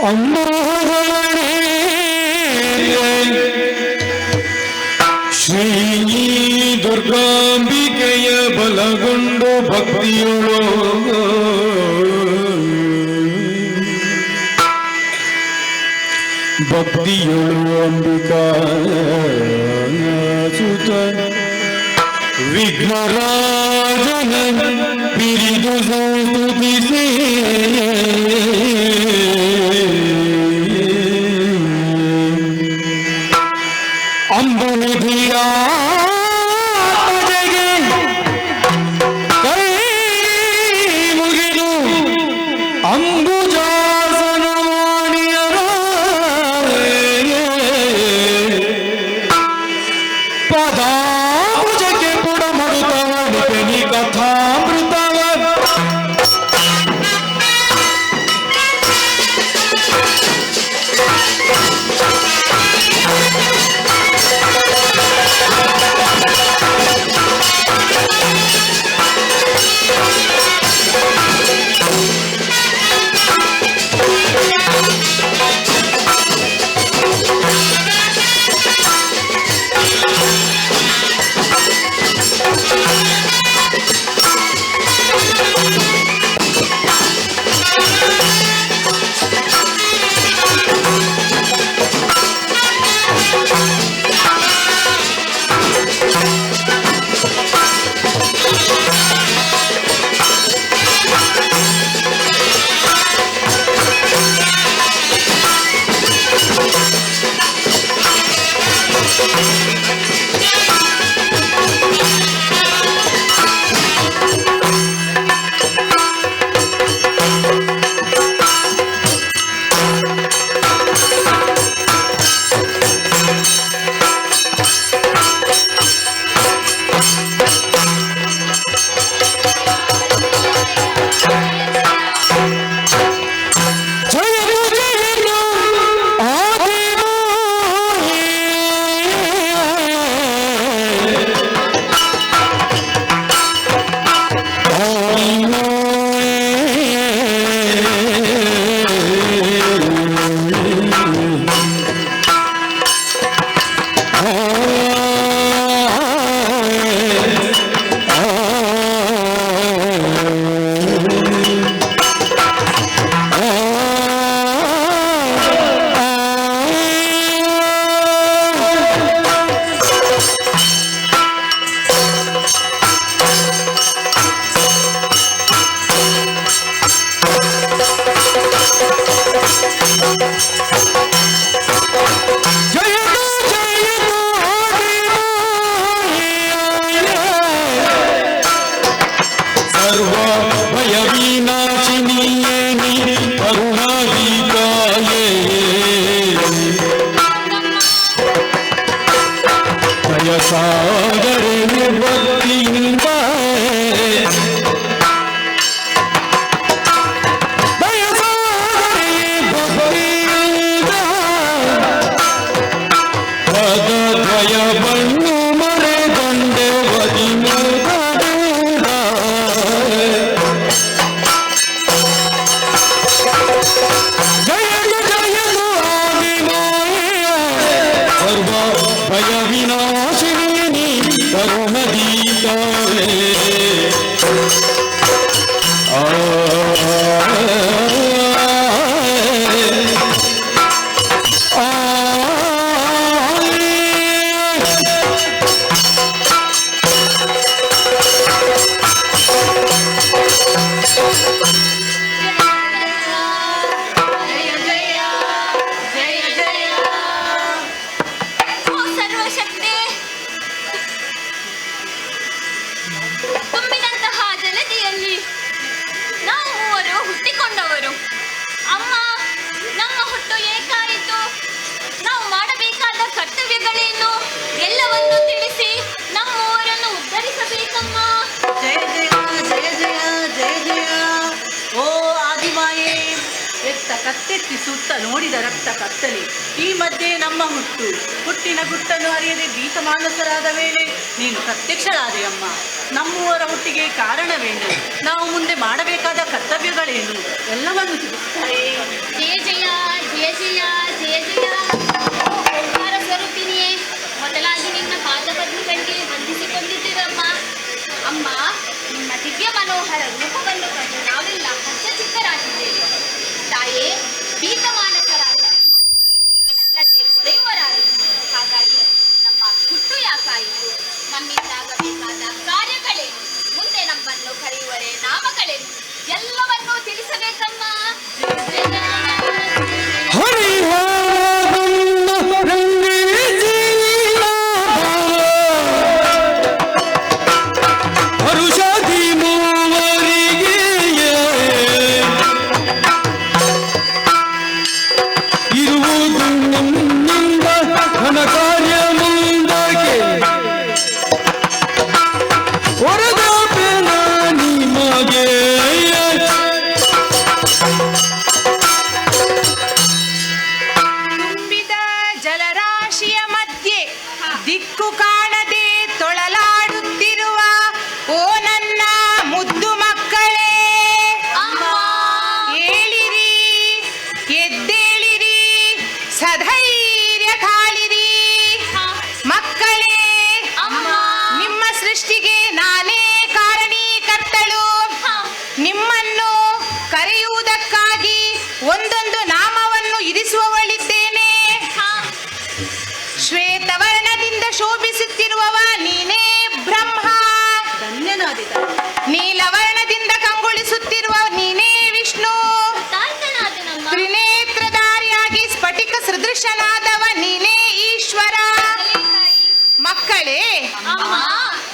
ಅಮ್ಮಗಳೇ ಶ್ರೀ ದುರ್ಗಾಂಬಿಕೆಯ ಬಲಗೊಂಡು ಭಕ್ತಿಯುಳು ಅಂಬಿಕಾ ಸುತ ವಿಘ್ನರಾಜನ ಪಿರಿದು ಸ್ತುತಿಸಿ ಅಂಬುನಿಧಿಯ ಕೈ ಮುಗಿದು ಅಂಬುಜಾಸನ ವಾಣಿಯರ ಪದಾಂಬುಜಕ್ಕೆ ಪುಡ ಮಡುತ್ತವ ನಿಪೆನಿ ಕಥಾಮೃತವ ಕತ್ತೆತ್ತಿ ಸುತ್ತ ನೋಡಿದ ರಕ್ತ ಕತ್ತಲೆ ಈ ಮಧ್ಯೆ ನಮ್ಮ ಹುಟ್ಟಿನ ಗುಟ್ಟನ್ನು ಅರಿಯದೆ ಭೀತಮಾನಸರಾದ ವೇಳೆ ನೀನು ಪ್ರತ್ಯಕ್ಷಳಾದೆಯಮ್ಮ. ನಮ್ಮೂವರ ಹುಟ್ಟಿಗೆ ಕಾರಣವೇನು, ನಾವು ಮುಂದೆ ಮಾಡಬೇಕಾದ ಕರ್ತವ್ಯಗಳೇನು ಎಲ್ಲವನ್ನು ತಿಳಿಸ್ತಾರೆ. ಜಯ ಜಯ ಜಯ ಜಯ ಜಯ ಜಯ ಓಂಕಾರ ಸ್ವರೂಪಿಣಿಯೇ, ಮೊದಲಾಗಿ ನಿನ್ನ ಪಾದಪದ್ಮಗಳಿಗೆ ವಂದಿಸಿಕೊಂಡಿದ್ದೇವಮ್ಮ. ಅಮ್ಮ, ನಿಮ್ಮ ದಿವ್ಯ ಮನೋಹರ ರೂಪವನ್ನು ಕಂಡು ನಾವೆಲ್ಲ ಹರ್ಷಚಿತ್ತರಾಗಿದ್ದೇವೆ. ತಾಯೇ, ಪೀತಮಾನಸರಾದ ಕೊರೆಯುವರಾರು. ಹಾಗಾಗಿ ನಮ್ಮ ಹುಟ್ಟು ಯಾಕಾಯಿತು, ನಮ್ಮಿಂದಾಗಬೇಕಾದ ಕಾರ್ಯಗಳೇನು, ಮುಂದೆ ನಮ್ಮನ್ನು ಕರೆಯುವರೆ ನಾಮಗಳೇನು ಎಲ್ಲವನ್ನೂ ತಿಳಿಸಬೇಕಮ್ಮ. ತುಂಬಿದ ಜಲರಾಶಿಯ ಮಧ್ಯೆ ದಿಕ್ಕು ಕಾಣದೆ ತೊಳಲಾಡುತ್ತಿರುವ ಓ ನನ್ನ ಮುದ್ದು ಮಕ್ಕಳೇ, ಏಳಿರಿ, ಎದ್ದೇಳಿರಿ, ಸಧೈರ್ಯ ತಾಳಿರಿ. ಮಕ್ಕಳೇ, ನಿಮ್ಮ ಸೃಷ್ಟಿಗೆ ನಾನೇ ಕಾರಣೀಕರ್ತಳು. ನಿಮ್ಮನ್ನು ಕರೆಯುವುದಕ್ಕಾಗಿ ಒಂದೊಂದು ನಾಮವನ್ನು ಇರಿಸುವವಳಿದ್ದೇನೆ. ಶ್ವೇತವರ್ಣದಿಂದ ಶೋಭಿಸುತ್ತಿರುವವ ನೀನೇ ಬ್ರಹ್ಮ. ಧನ್ಯನಾದಿದ ನೀಲವರ್ಣದಿಂದ ಕಂಗೊಳಿಸುತ್ತಿರುವ ನೀನೇ ವಿಷ್ಣು. ತ್ರಿನೇತ್ರಧಾರಿಯಾಗಿ ಸ್ಫಟಿಕ ಸದೃಶನಾದವ ನೀನೇ ಈಶ್ವರ. ಮಕ್ಕಳೇ,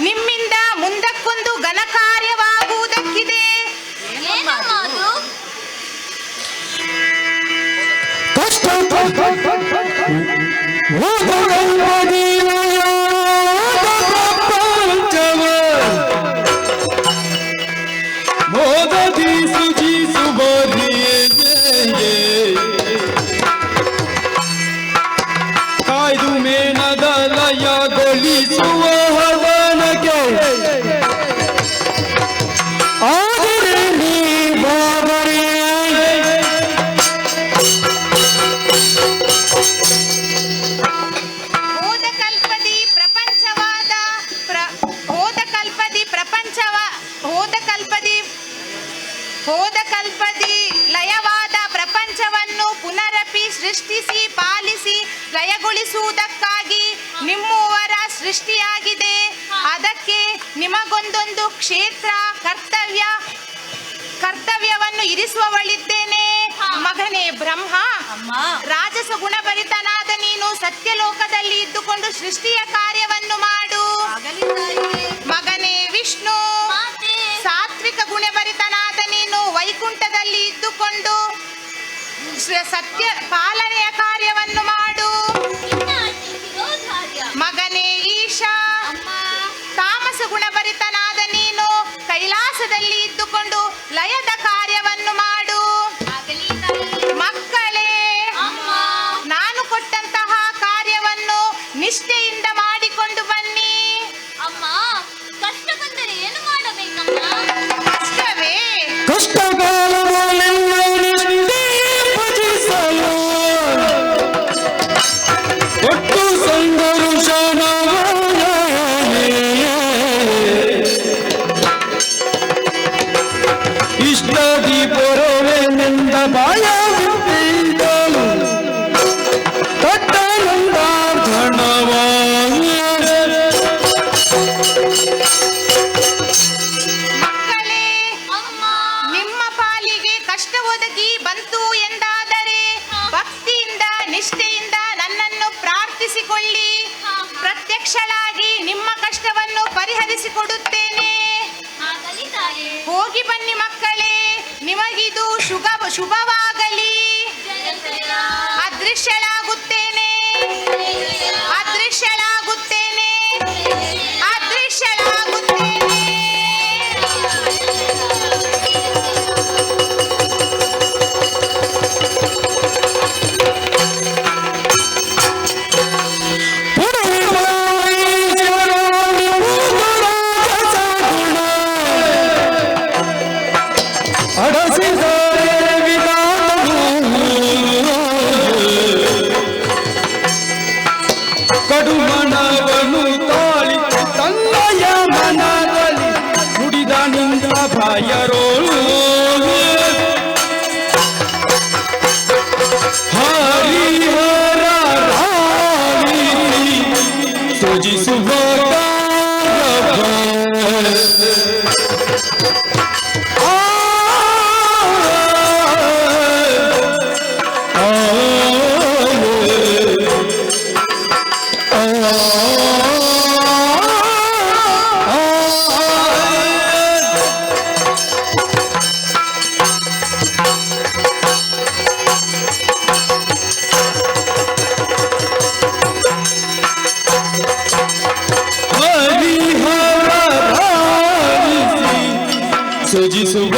ನಿಮ್ಮಿಂದ ಮುಂದಕ್ಕೊಂದು ಘನ ಕಾರ್ಯವಾಗುವುದಕ್ಕಿದೆ. ಮೋದದಿ ಸುಜಿಸುಬೋದಿಯೇ ಕಾಯ್ದು ಮೇಣದ ಲಯಗೊಳಿಸುವ ಹವನಕ್ಕೆ ಆದರೆ ನೀ ಬಾಬರೇ. ಹೋದ ಕಲ್ಪದಿ ಲಯವಾದ ಪ್ರಪಂಚವನ್ನು ಪುನರಪಿ ಸೃಷ್ಟಿಸಿ ಪಾಲಿಸಿ ಲಯಗೊಳಿಸುವುದಕ್ಕಾಗಿ ನಿಮ್ಮೂವರ ಸೃಷ್ಟಿಯಾಗಿದೆ. ಅದಕ್ಕೆ ನಿಮಗೊಂದೊಂದು ಕ್ಷೇತ್ರ ಕರ್ತವ್ಯವನ್ನು ಇರಿಸುವವಳಿದ್ದೇನೆ. ಮಗನೇ ಬ್ರಹ್ಮ, ರಾಜಸ ಗುಣಭರಿತನಾದ ನೀನು ಸತ್ಯಲೋಕದಲ್ಲಿ ಇದ್ದುಕೊಂಡು ಸೃಷ್ಟಿಯ ಕಾರ್ಯವನ್ನು ಮಾಡು. ಮಗನೇ ವಿಷ್ಣು, ಸಾತ್ವಿಕ ಗುಣಭರಿತನಾದ ನೀನು ವೈಕುಂಠದಲ್ಲಿ ಇದ್ದುಕೊಂಡು ಸತ್ಯ ಪಾಲನೆಯ ಕಾರ್ಯವನ್ನು ಮಾಡು. ಮಗನೇ ಈಶಾ, ತಾಮಸ ಗುಣಭರಿತನಾದ ನೀನು ಕೈಲಾಸದಲ್ಲಿ ಇದ್ದುಕೊಂಡು ಲಯದ ಕಾರ್ಯವನ್ನು ಮಾಡು. ಮಕ್ಕಳೇ, ನಾನು ಕೊಟ್ಟಂತಹ ಕಾರ್ಯವನ್ನು ನಿಷ್ಠೆಯಿಂದ ಮಾಡಿಕೊಂಡು ಬನ್ನಿ. ಅಮ್ಮ, ಕಷ್ಟ ಬಂದರೆ ಏನು ಮಾಡಬೇಕಮ್ಮ? ಕಷ್ಟವೇ? ಕಷ್ಟಕಾಲವನ್ನೆಲ್ಲ ಭಜಿಸಲು ಒಟ್ಟು ಸಂಘರ್ಷಣವೇ ಇಷ್ಟದಿ ಪೊರವೆನೆಂದ ಭಯವಿದ್ದಳು ತಟ್ಟನಂದಾರ್ಧಣವಾಯ. ಮಕ್ಕಳೇ, ನಿಮ್ಮ ಪಾಲಿಗೆ ಕಷ್ಟ ಒದಗಿ ಬಂತು ಎಂದಾದರೆ ಭಕ್ತಿಯಿಂದ ನಿಷ್ಠೆಯಿಂದ ನನ್ನನ್ನು ಪ್ರಾರ್ಥಿಸಿಕೊಳ್ಳಿ. ಪ್ರತ್ಯಕ್ಷಳಾಗಿ ನಿಮ್ಮ ಕಷ್ಟವನ್ನು ಪರಿಹರಿಸಿಕೊಡುತ್ತೇನೆ. ಹೋಗಿ ಬನ್ನಿ ಮಕ್ಕಳೇ, ನಿಮಗಿದು ಶುಭವಾಗಲಿ. ಅದೃಶ್ಯಳಾಗುತ್ತೇನೆ, ಅದೃಶ್ಯಳಾಗುತ್ತೇನೆ, ಅದೃಶ್ಯಳಾಗುತ್ತೇನೆ. ಪುರವೀಶ್ವರ ಸೃಜಿಸುವ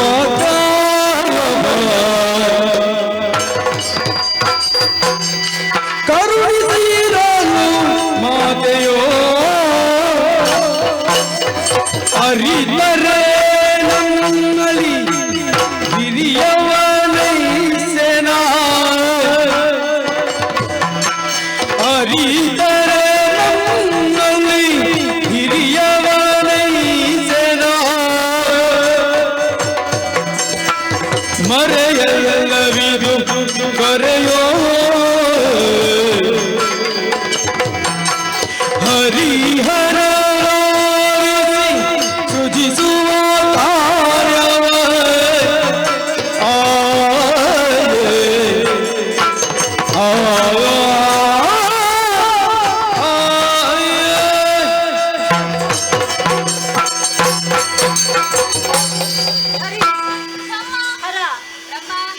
ಕರುಣಿಸಿರಲು ಮಾತೆಯೋ ಅರಿದರೆ ನನ್ನಲ್ಲಿ ಹಿರಿಯವನೈಸೆನ ಅರಿದರೆ ನನ್ನಲ್ಲಿ ಹಿರಿಯವನೈಸೆನ ಮರೆಯಲ್ಲವಿದು ಕರೆಯೋ ಹರಿಹರ ಸೃಜಿಸುವ ಕಾರ್ಯವ ಹರ,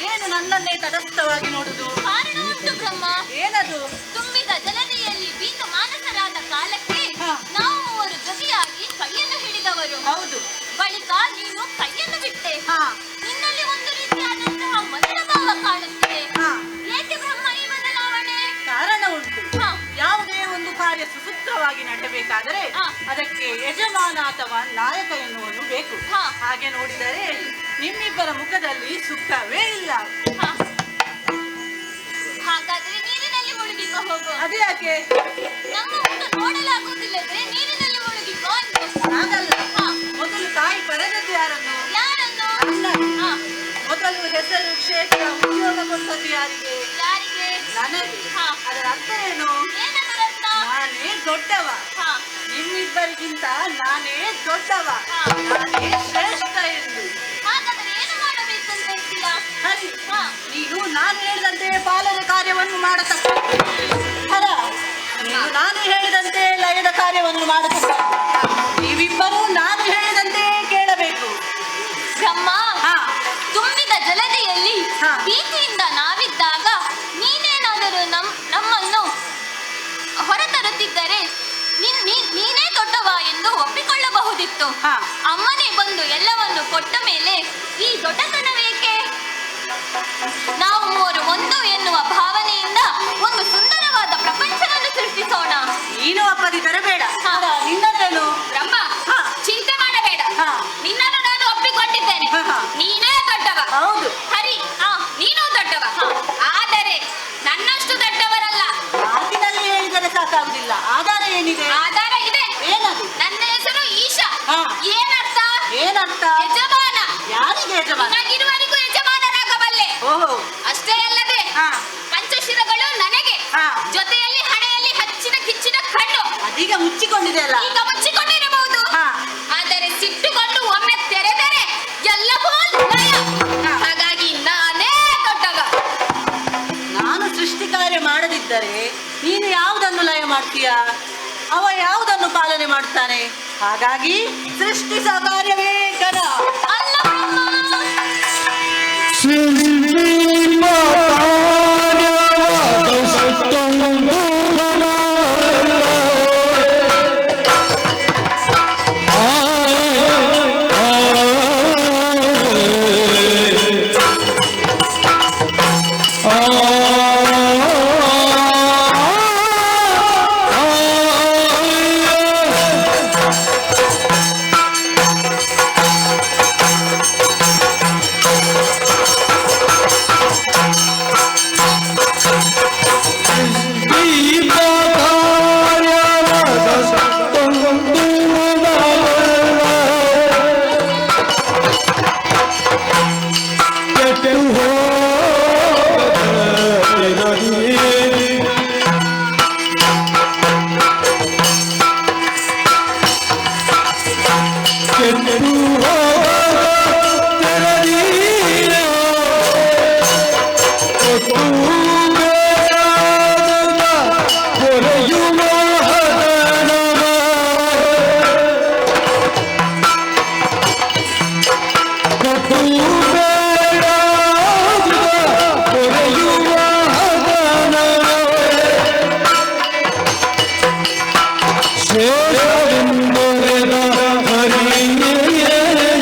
ಏನು ನನ್ನನ್ನೇ ತಟಸ್ಥವಾಗಿ ನೋಡುದು? ಕಾರಣ ಉಂಟು ಬ್ರಹ್ಮ. ಏನದು? ತುಂಬಿದ ಜಲದಿಯಲ್ಲಿ ಬೀತು ಮಾನಸರಾದ ಕಾಲಕ್ಕೆ ಹಾ. ನಾವು ಮೂವರು ಜೊತೆಯಾಗಿ ಕೈಯನ್ನು ಹಿಡಿದವರು. ಹೌದು. ಬಳಿಕ ನೀನು ಕೈಯನ್ನು ಬಿಟ್ಟೆ. ಹಾ. ನಿನ್ನಲ್ಲಿ ಒಂದು ರೀತಿಯಾದಂತಹ ಮಧುರ ಭಾವ ಕಾಣುತ್ತಿದೆ. ಹಾ. ಏಕೆ ಬ್ರಹ್ಮ ಈ ಬದಲಾವಣೆ? ಕಾರಣ ಉಂಟು. ಹಾ. ಯಾವುದೇ ಒಂದು ಕಾರ್ಯ ಸುಸೂತ್ರವಾಗಿ ನಡೆಯಬೇಕಾದರೆ ಹಾ. ಅದಕ್ಕೆ ಯಜಮಾನ ಅಥವಾ ನಾಯಕ ಎನ್ನುವನು ಬೇಕು. ಹಾ. ಹಾಗೆ ನೋಡಿದರೆ ನಿಮ್ಮಿಬ್ಬರ ಮುಖದಲ್ಲಿ ಸುಖವೇ ಇಲ್ಲ. ಹಾ. ಹಾಗಾದ್ರೆ ನೀರಿನಲ್ಲಿ ಮುಳುಗಿಕೊ ಹೋಗು. ಅದೇ ಯಾಕೆ? ನಮ್ಮ ಮುಖ ನೋಡಲಾಗುವುದಿಲ್ಲದ್ರೆ ನೀರಿನಲ್ಲಿ ಮುಳುಗಿಕೊ ಅಂದೆ. ಹಾಗಲ್ಲ. ಹಾ. ಮೊದಲು ತಾಯಿ ಪಡೆದದ್ದು ಯಾರನ್ನು? ಯಾರನ್ನು? ನನ್ನನ್ನು. ಹಾ. ಮೊದಲು ಹೆಸರು, ಕ್ಷೇತ್ರ, ಉದ್ಯೋಗ ಕೊಟ್ಟದ್ದು ಯಾರಿಗೆ? ಯಾರಿಗೆ? ನನಗೆ. ಹಾ. ಅದರ ಅರ್ಥ ಏನು? ಏನದರರ್ಥ? ನಾನೇ ದೊಡ್ಡವ. ಹಾ. ನಿಮ್ಮಿಬ್ಬರಿಗಿಂತ ನಾನೇ ದೊಡ್ಡವ. ಹಾ. ನಾನೇ ಶ್ರೇಷ್ಠ ಎಂದು. ಹಾಗಾದ್ರೆ ಏನು ಮಾಡಬೇಕಂತ ಹೇಳ್ತೀರಾ? ಹರಿ, ಹಾ. ನೀನು ನಾನು ಹೇಳಿದಂತೆ ಪಾಲನೆ ಕಾರ್ಯವನ್ನು ಮಾಡತಕ್ಕ. ಹರ, ನೀನು ನಾನು ಹೇಳಿದಂತೆ ಲಯದ ಕಾರ್ಯವನ್ನು ಮಾಡತಕ್ಕ. ನೀವಿಬ್ಬರೂ ನಾನು ಹೇಳಿದಂತೆ ಕೇಳಬೇಕು. ಬ್ರಹ್ಮ, ಹಾ. ತುಂಬಿದ ಜಲದಿಯಲ್ಲಿ ಹಾ. ಭೀತಿಯಿಂದ ನಾವಿದ್ದಾಗ ನೀನೇನಾದರೂ ನಮ್ಮನ್ನು ಹೊರತರುತ್ತಿದ್ದರೆ ನೀನೇ ದೊಡ್ಡವ ಎಂದು ಒಪ್ಪಿಕೊಳ್ಳಬಹುದಿತ್ತು. ಹಾ. ಅಮ್ಮನೇ ಬಂದು ಎಲ್ಲವನ್ನು ಕೊಟ್ಟ ಮೇಲೆ ಈ ದೊಡ್ಡತನವೇಕೆ? ನಾವು ಮೂವರು ಒಂದು ಎನ್ನುವ ಭಾವನೆಯಿಂದ ಒಂದು ಸುಂದರವಾದ ಪ್ರಪಂಚವನ್ನು ಸೃಷ್ಟಿಸೋಣ. ನೀನು ಒಪ್ಪದಿದ್ದರೆ ಬೇಡ. ಹಾ. ಹರ, ನಿನ್ನದೇನು? ಬ್ರಹ್ಮ, ಹಾ. ಚಿಂತೆ ಮಾಡಬೇಡ. ಹಾ. ನಿನ್ನನ್ನು ನಾನು ಒಪ್ಪಿಕೊಂಡಿದ್ದೇನೆ. ಹಾ, ಹಾ. ನೀನೇ ದೊಡ್ಡವ. ಹೌದು. ಹರಿ, ನೀನು ದೊಡ್ಡವ. ಆದರೆ ನನ್ನಷ್ಟು ದೊಡ್ಡವರಲ್ಲ. ಮಾತಿನಲ್ಲಿ ಹೇಳಿದರೆ ಸಾಕಾಗುದಿಲ್ಲ. ಆಧಾರ ಏನಿದೆ? ಆಧಾರ ಇದೆ. ಏನದು? ನನ್ನ ಹೆಸರು ಈಶಾ. ಹಾ. ಏನರ್ಥ? ಏನರ್ಥ? ಯಜಮಾನ. ಯಾರಿಗೆ ಯಜಮಾನ? ನನಗಿರುವವರೆಗೂ ಯಜಮಾನರಾಗಬಲ್ಲೆ. ಓಹೋ. ಅಷ್ಟೇ ಅಲ್ಲದೆ ಹಾ. ಪಂಚಶಿರಗಳು ನನಗೆ. ಹಾ. ಜೊತೆಯಲ್ಲಿ ಹಣೆಯಲ್ಲಿ ಹಚ್ಚಿದ ಕಿಚ್ಚಿದ ಕಣ್ಣು. ಅದೀಗ ಮುಚ್ಚಿಕೊಂಡಿದೆ ಅಲ್ಲ? ಈಗ ಮುಚ್ಚಿಕೊಂಡಿರಬಹುದು. ಹಾ. ಆದರೆ ಸಿಟ್ಟುಕೊಂಡು ಒಮ್ಮೆ ತೆರೆದರೆ ಎಲ್ಲವೂ ಲಯ. ಹಾ. ಹಾಗಾಗಿ ನಾನೇ ದೊಡ್ಡವ. ನಾನು ಸೃಷ್ಟಿ ಕಾರ್ಯ ಮಾಡದಿದ್ದರೆ ನೀನು ಯಾವುದನ್ನು ಲಯ ಮಾಡ್ತೀಯಾ? ಅವ ಯಾವುದನ್ನು ಪಾಲನೆ ಮಾಡ್ತಾನೆ? ಹಾಗಾಗಿ ಸೃಷ್ಟಿಸ ಕಾರ್ಯವೇ ಕರ. ಅಲ್ಲ ಬ್ರಹ್ಮ. ಶೇಷವೆಂಬುದರ ಹರಿಯೇ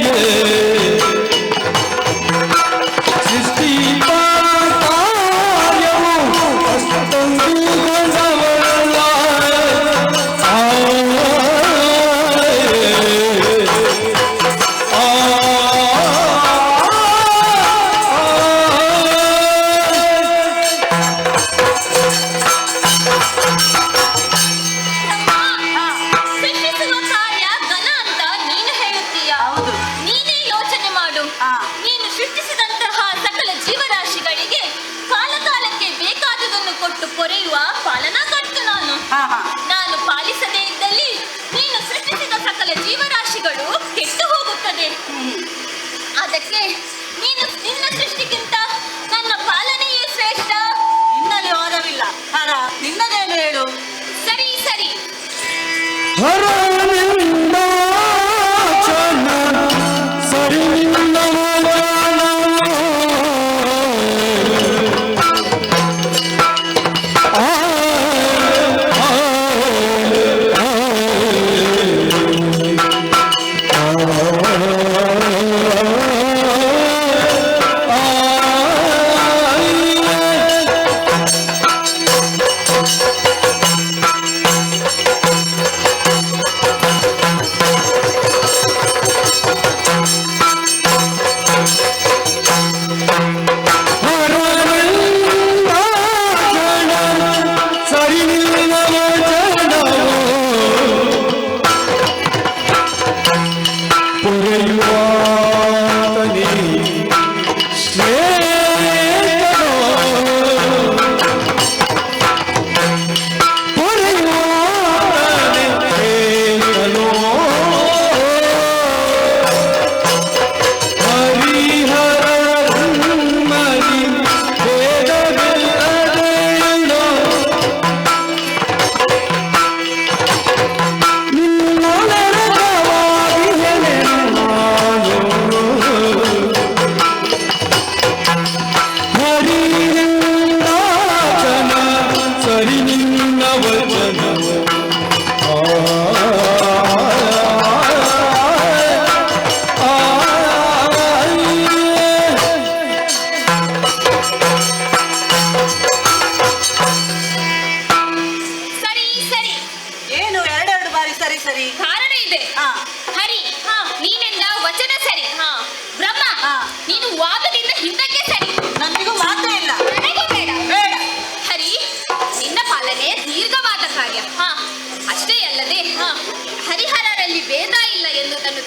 ಹಾ ಹಾ ನಾನು ಪಾಲಿಸದೇ ಇದ್ದಲ್ಲಿ ನೀನು ಸೃಷ್ಟಿಸಿದ ಸಕಲ ಜೀವರಾಶಿಗಳು ಕೆಟ್ಟು ಹೋಗುತ್ತದೆ. ಅದಕ್ಕೆ ನೀನು ನಿನ್ನ ಸೃಷ್ಟಿಗಿಂತ ನನ್ನ ಪಾಲನೆಯೇ ಶ್ರೇಷ್ಠ. ನಿನ್ನಲ್ಲಿ ವಾದವಿಲ್ಲ. ಹರ, ನಿನ್ನದೇನು ಹೇಳು? ಸರಿ ಸರಿ. ಹರ ನಿನ್ನ ವಚನ, ಸರಿ ನಿನ್ನ ವಚನ.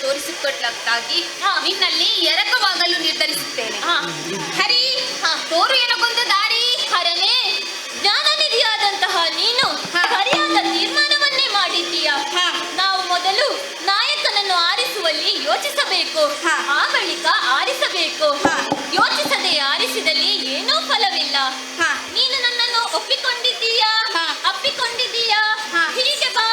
ತೋರಿಸಿಕೊಟ್ಟಾಗಿ ನಿನ್ನಲ್ಲಿ ಎರಕವಾಗಲು ನಿರ್ಧರಿಸುತ್ತೇನೆ. ಹರಿ, ತೋರು ಎನಗೊಂದು ದಾರಿ. ಹರನೇ, ಜ್ಞಾನನಿಧಿಯಾದಂತಹ ನೀನು ಸರಿಯಾದ ತೀರ್ಮಾನವನ್ನೇ ಮಾಡಿದ್ದೀಯ. ನಾವು ಮೊದಲು ನಾಯಕನನ್ನು ಆರಿಸುವಲ್ಲಿ ಯೋಚಿಸಬೇಕು, ಆ ಬಳಿಕ ಆರಿಸಬೇಕು. ಯೋಚಿಸದೆ ಆರಿಸಿದಲ್ಲಿ ಏನೂ ಫಲವಿಲ್ಲ. ನೀನು ನನ್ನನ್ನು ಒಪ್ಪಿಕೊಂಡಿದ್ದೀಯಾ? ಅಪ್ಪಿಕೊಂಡಿದ್ದೀಯಾ? ಹೀಗೆ ಬಾ.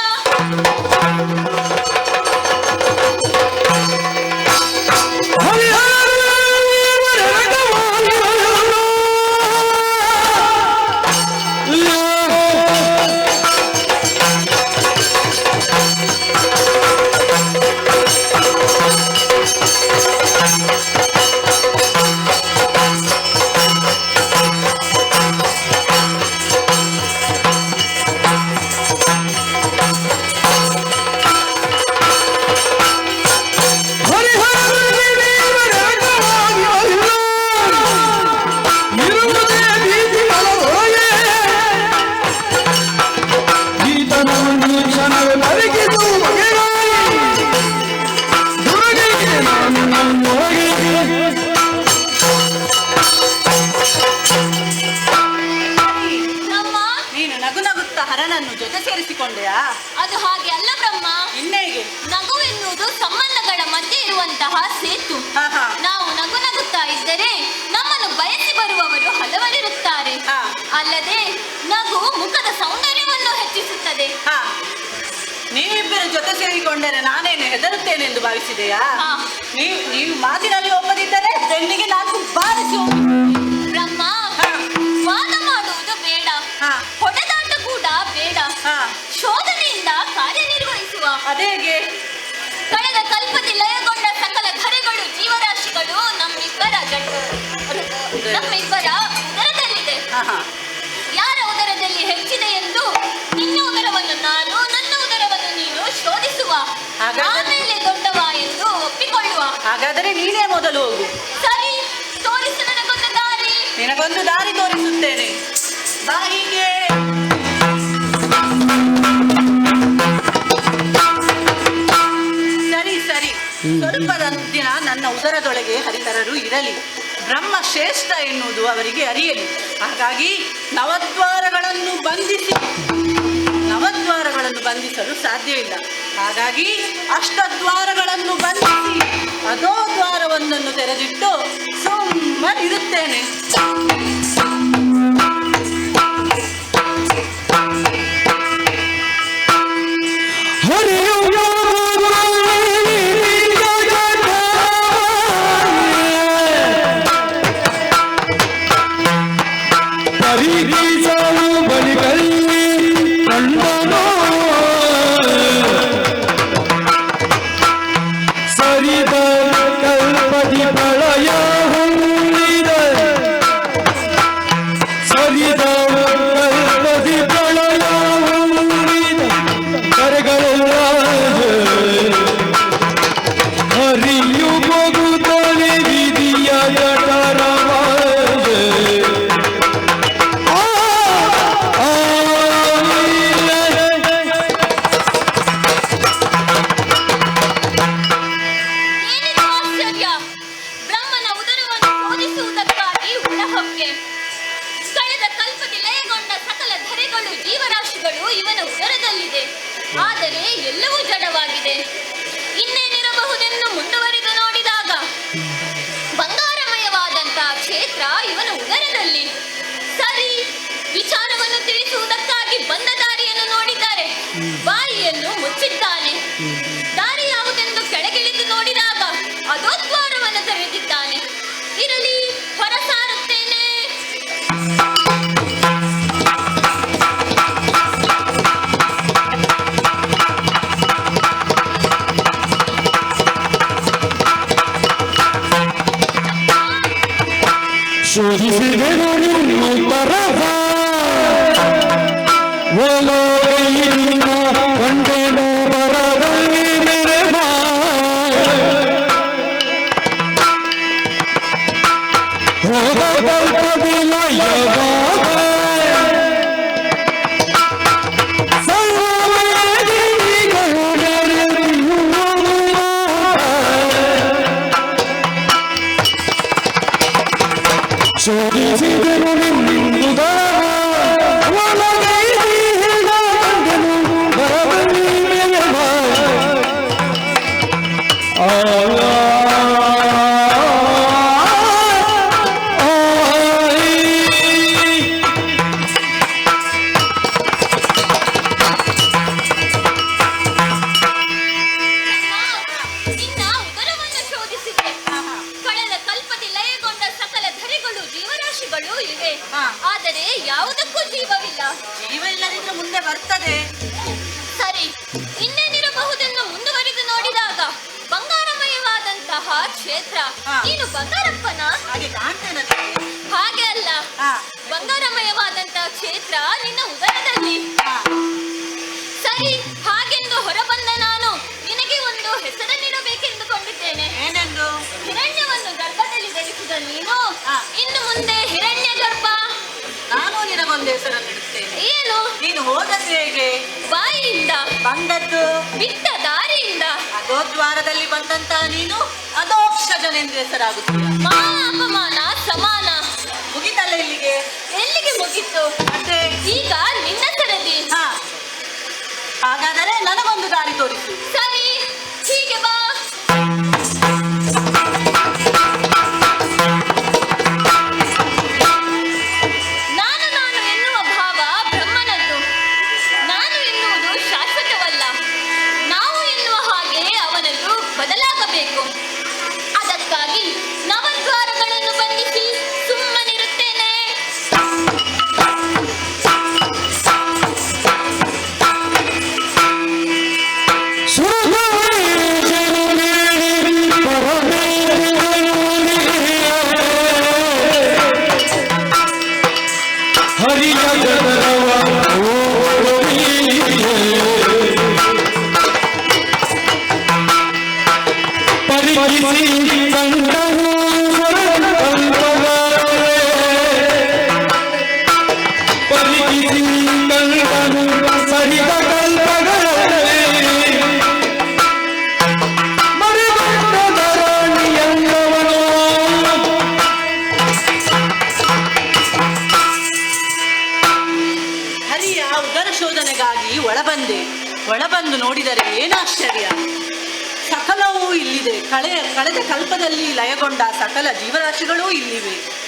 ಅದು ಹಾಗೆ ಅಲ್ಲ ಬ್ರಹ್ಮ. ಇನ್ನೇಗೆ? ನಗು ಎನ್ನುವುದು ಸಂಬಂಧಗಳ ಮಧ್ಯೆ ಇರುವಂತಹ ಸೇತು. ನಾವು ನಗು ನಗುತ್ತಾ ಇದ್ದರೆ ನಮ್ಮನ್ನು ಬಯಸಿ ಬರುವವರು ಹಲವರಿರುತ್ತಾರೆ. ಅಲ್ಲದೆ ನಗು ಮುಖದ ಸೌಂದರ್ಯವನ್ನು ಹೆಚ್ಚಿಸುತ್ತದೆ. ನೀವಿಬ್ಬರು ಜೊತೆ ಸೇರಿಕೊಂಡರೆ ನಾನೇನು ಹೆದರುತ್ತೇನೆಂದು ಭಾವಿಸಿದೆಯಾ? ನೀವು ಮಾತಿನಲ್ಲಿ ಒಪ್ಪದಿದ್ದರೆ ಬೆನ್ನಿಗೆ ನಾಲ್ಕು ಬಾರಿಸಿ ಬ್ರಹ್ಮ, ವಾದ ಮಾಡುವುದು ಬೇಡ, ಹೊಡೆದಾಟ ಕೂಡ ಬೇಡ. ಶೋಧನೆಯಿಂದ ಕಾರ್ಯನಿರ್ವಹಿಸುವ. ಅದೇಗೆ? ಕಳೆದ ಕಲ್ಪದಲ್ಲಿ ಲಯಗೊಂಡ ಸಕಲ ಘರೆಗಳು ಜೀವರಾಶಿಗಳು ನಮ್ಮಿಬ್ಬರ ಉದರದಲ್ಲಿದೆ. ಯಾರ ಉದರದಲ್ಲಿ ಹೆಚ್ಚಿದೆ ಎಂದು ನಿನ್ನ ಉದರವನ್ನು ನಾನು, ನನ್ನ ಉದರವನ್ನು ನೀನು ಶೋಧಿಸುವ. ಆಮೇಲೆ ದೊಡ್ಡವ ಎಂದು ಒಪ್ಪಿಕೊಳ್ಳುವ. ಹಾಗಾದರೆ ನೀನೇ ಮೊದಲು ಹೋಗು. ಸರಿ, ತೋರಿಸು ನನಗೊಂದು ದಾರಿ. ನಿನಗೊಂದು ದಾರಿ ತೋರಿಸುತ್ತೇನೆ. ಬಾ ಹೀಗೆ. ಸರಿ ಸರಿ, ಸ್ವಲ್ಪ ದಿನ ನನ್ನ ಉದರದೊಳಗೆ ಹರಿಹರರು ಇರಲಿ. ಬ್ರಹ್ಮ ಶ್ರೇಷ್ಠ ಎನ್ನುವುದು ಅವರಿಗೆ ಅರಿಯಲಿ. ಹಾಗಾಗಿ ನವದ್ವಾರಗಳನ್ನು ಬಂಧಿಸಿ ಅಷ್ಟದ್ವಾರಗಳನ್ನು ಬಂಧಿಸಲು ಸಾಧ್ಯ ಇಲ್ಲ. ಹಾಗಾಗಿ ಅಷ್ಟದ್ವಾರಗಳನ್ನು ಬಂಧಿಸಿ ಅದೋ ದ್ವಾರವೊಂದನ್ನು ತೆರೆದಿಟ್ಟು ಸುಮ್ಮನಿರುತ್ತೇನೆ. ಆದರೆ ಎಲ್ಲವೂ ಜಡವಾಗಿದೆ. ಇನ್ನೇನಿರಬಹುದೆಂದು ಮುಂದುವರಿದು ನೋಡಿದಾಗ ಬಂಗಾರಮಯವಾದಂತಹ ಕ್ಷೇತ್ರ ಇವನ ಉದರದಲ್ಲಿ. ಸರಿ, ವಿಚಾರವನ್ನು ತಿಳಿಸುವುದಕ್ಕಾಗಿ ಬಂದ ದಾರಿಯನ್ನು ನೋಡಿದ್ದಾರೆ, ಬಾಯಿಯನ್ನು ಮುಚ್ಚಿದ್ದಾನೆ. ದಾರಿ ಯಾವುದೆಂದು ಕೆಳಗಿಳಿದು ನೋಡಿದಾಗ ಅದೋ ದ್ವಾರವನ್ನು ತೆರೆದಿದ್ದಾನೆ. ಇರಲಿ, ಹೊರಸಾರುತ್ತೇನೆ. ಶೋಧಿಸಿದೆನು ನಿನ್ನ ತರಹ ಒಲೋಯಿನ ಕಂಡೆನು ಬರದಲ್ಲಿ ಮೆರೆವ ಹೋಗಬಲ್ಪದಿಲ್ಲ ಯಾವಾಗ ಶೋಧಿಸಿದೆನು ನಿನ್ನುದ ಒಳಗೈದಿನ ಕಂಡೆನು ಬರದಲ್ಲಿ ಮೆರೆವ ನಿನ್ನ ಉದರವನ್ನು ಶೋಧಿಸಿದೆ. ಕಳೆದ ಕಲ್ಪದಿ ಲಯಗೊಂಡ ಸಕಲ ಧರೆಗಳು ಜೀವರಾಶಿಗಳು ಇವೆ. ಆದರೆ ಯಾವುದಕ್ಕೂ ಜೀವವಿಲ್ಲ. ಜೀವ ಇಲ್ಲದಿದ್ರೆ ಮುಂದೆ ಬರ್ತದೆ. ಸರಿ, ಇನ್ನೇನಿರಬಹುದೆಂದು ಮುಂದುವರಿದು ನೋಡಿದಾಗ ಬಂಗಾರಮಯವಾದಂತಹ ಕ್ಷೇತ್ರ. ನೀನು ಬಂಗಾರಪ್ಪನ? ಹಾಗೆ ಕಾಣ್ತೇನೆ. ಹಾಗೆ ಅಲ್ಲ, ಬಂಗಾರಮಯವಾದಂತಹ ಕ್ಷೇತ್ರ ನಿನ್ನ ಉದರದಲ್ಲಿ. ಸರಿ, ಹಾಗೆಂದು ಹೊರಬಂದ ನಾನು ನಿನಗೆ ಒಂದು ಹೆಸರನ್ನಿಡಬೇಕೆಂದುಕೊಂಡಿದ್ದೇನೆ. ಏನೆಂದು? ಹಿರಣ್ಯವನ್ನು ಗರ್ಭದಲ್ಲಿ ಧರಿಸಿದ ನೀನು ಇನ್ನು ಮುಂದೆ ಹಿರಣ್ಯ ಗರ್ಭ. ನಾನು ನಿನಗೊಂದು ಹೆಸರನ್ನು ಇಡುತ್ತೇನೆ. ಏನು? ನೀನು ಹೋದದ್ದು ಹೇಗೆ? ಬಾಯಿಯಿಂದ. ಬಂದದ್ದು? ಬಿಟ್ಟ ದಾರಿಯಿಂದ. ಅದೋ ದ್ವಾರದಲ್ಲಿ ಬಂದಂತಹ ನೀನು ಅದೋಕ್ಷಜನೆಂದು ಹೆಸರಾಗುತ್ತೀಯ. ಮಾ ಅಪಮಾನ ಸಮಾನ. ಮುಗಿತಲ್ಲ ಇಲ್ಲಿಗೆ? ಎಲ್ಲಿಗೆ ಮುಗಿತು? ಮತ್ತೆ ಈಗ ನಿನ್ನ ಸರದಿ. ಹಾಗಾದರೆ ನನಗೊಂದು ದಾರಿ ತೋರಿಸು. ಸರಿ, ಹೀಗೆ ಬಾ. ನಾನು ಎನ್ನುವ ಭಾವ ಬ್ರಹ್ಮನದ್ದು. ನಾನು ಎನ್ನುವುದು ಶಾಶ್ವತವಲ್ಲ. ನಾವು ಎನ್ನುವ ಹಾಗೆ ಅವನದ್ದು ಬದಲಾಗಬೇಕು. ಅದಕ್ಕಾಗಿ ನವದ್ವಾರಗಳನ್ನು ಬಂಧಿಸಿ ಸುಮ್ಮನಿರುತ್ತೇನೆ. ಹರಿಯ ಗಗನವ ಪರಿಗಿಸಿ ಕಂಡನು ಪರಿಗಿಸಿ ಕಂಡನು ಸರಿದ ಕಲ್ಪಗಳೇ ಮರಿಗೊಂಡ ಧರಣಿಯಲ್ಲವನು ಹರಿಯ ಉದರ ಶೋಧನೆಗಾಗಿ ಒಳಬಂದೆ. ಹೊರಬಂದು ನೋಡಿದರೆ ಏನಾಶ್ಚರ್ಯ! ಸಕಲವೂ ಇಲ್ಲಿದೆ. ಕಳೆದ ಕಲ್ಪದಲ್ಲಿ ಲಯಗೊಂಡ ಸಕಲ ಜೀವರಾಶಿಗಳೂ ಇಲ್ಲಿವೆ.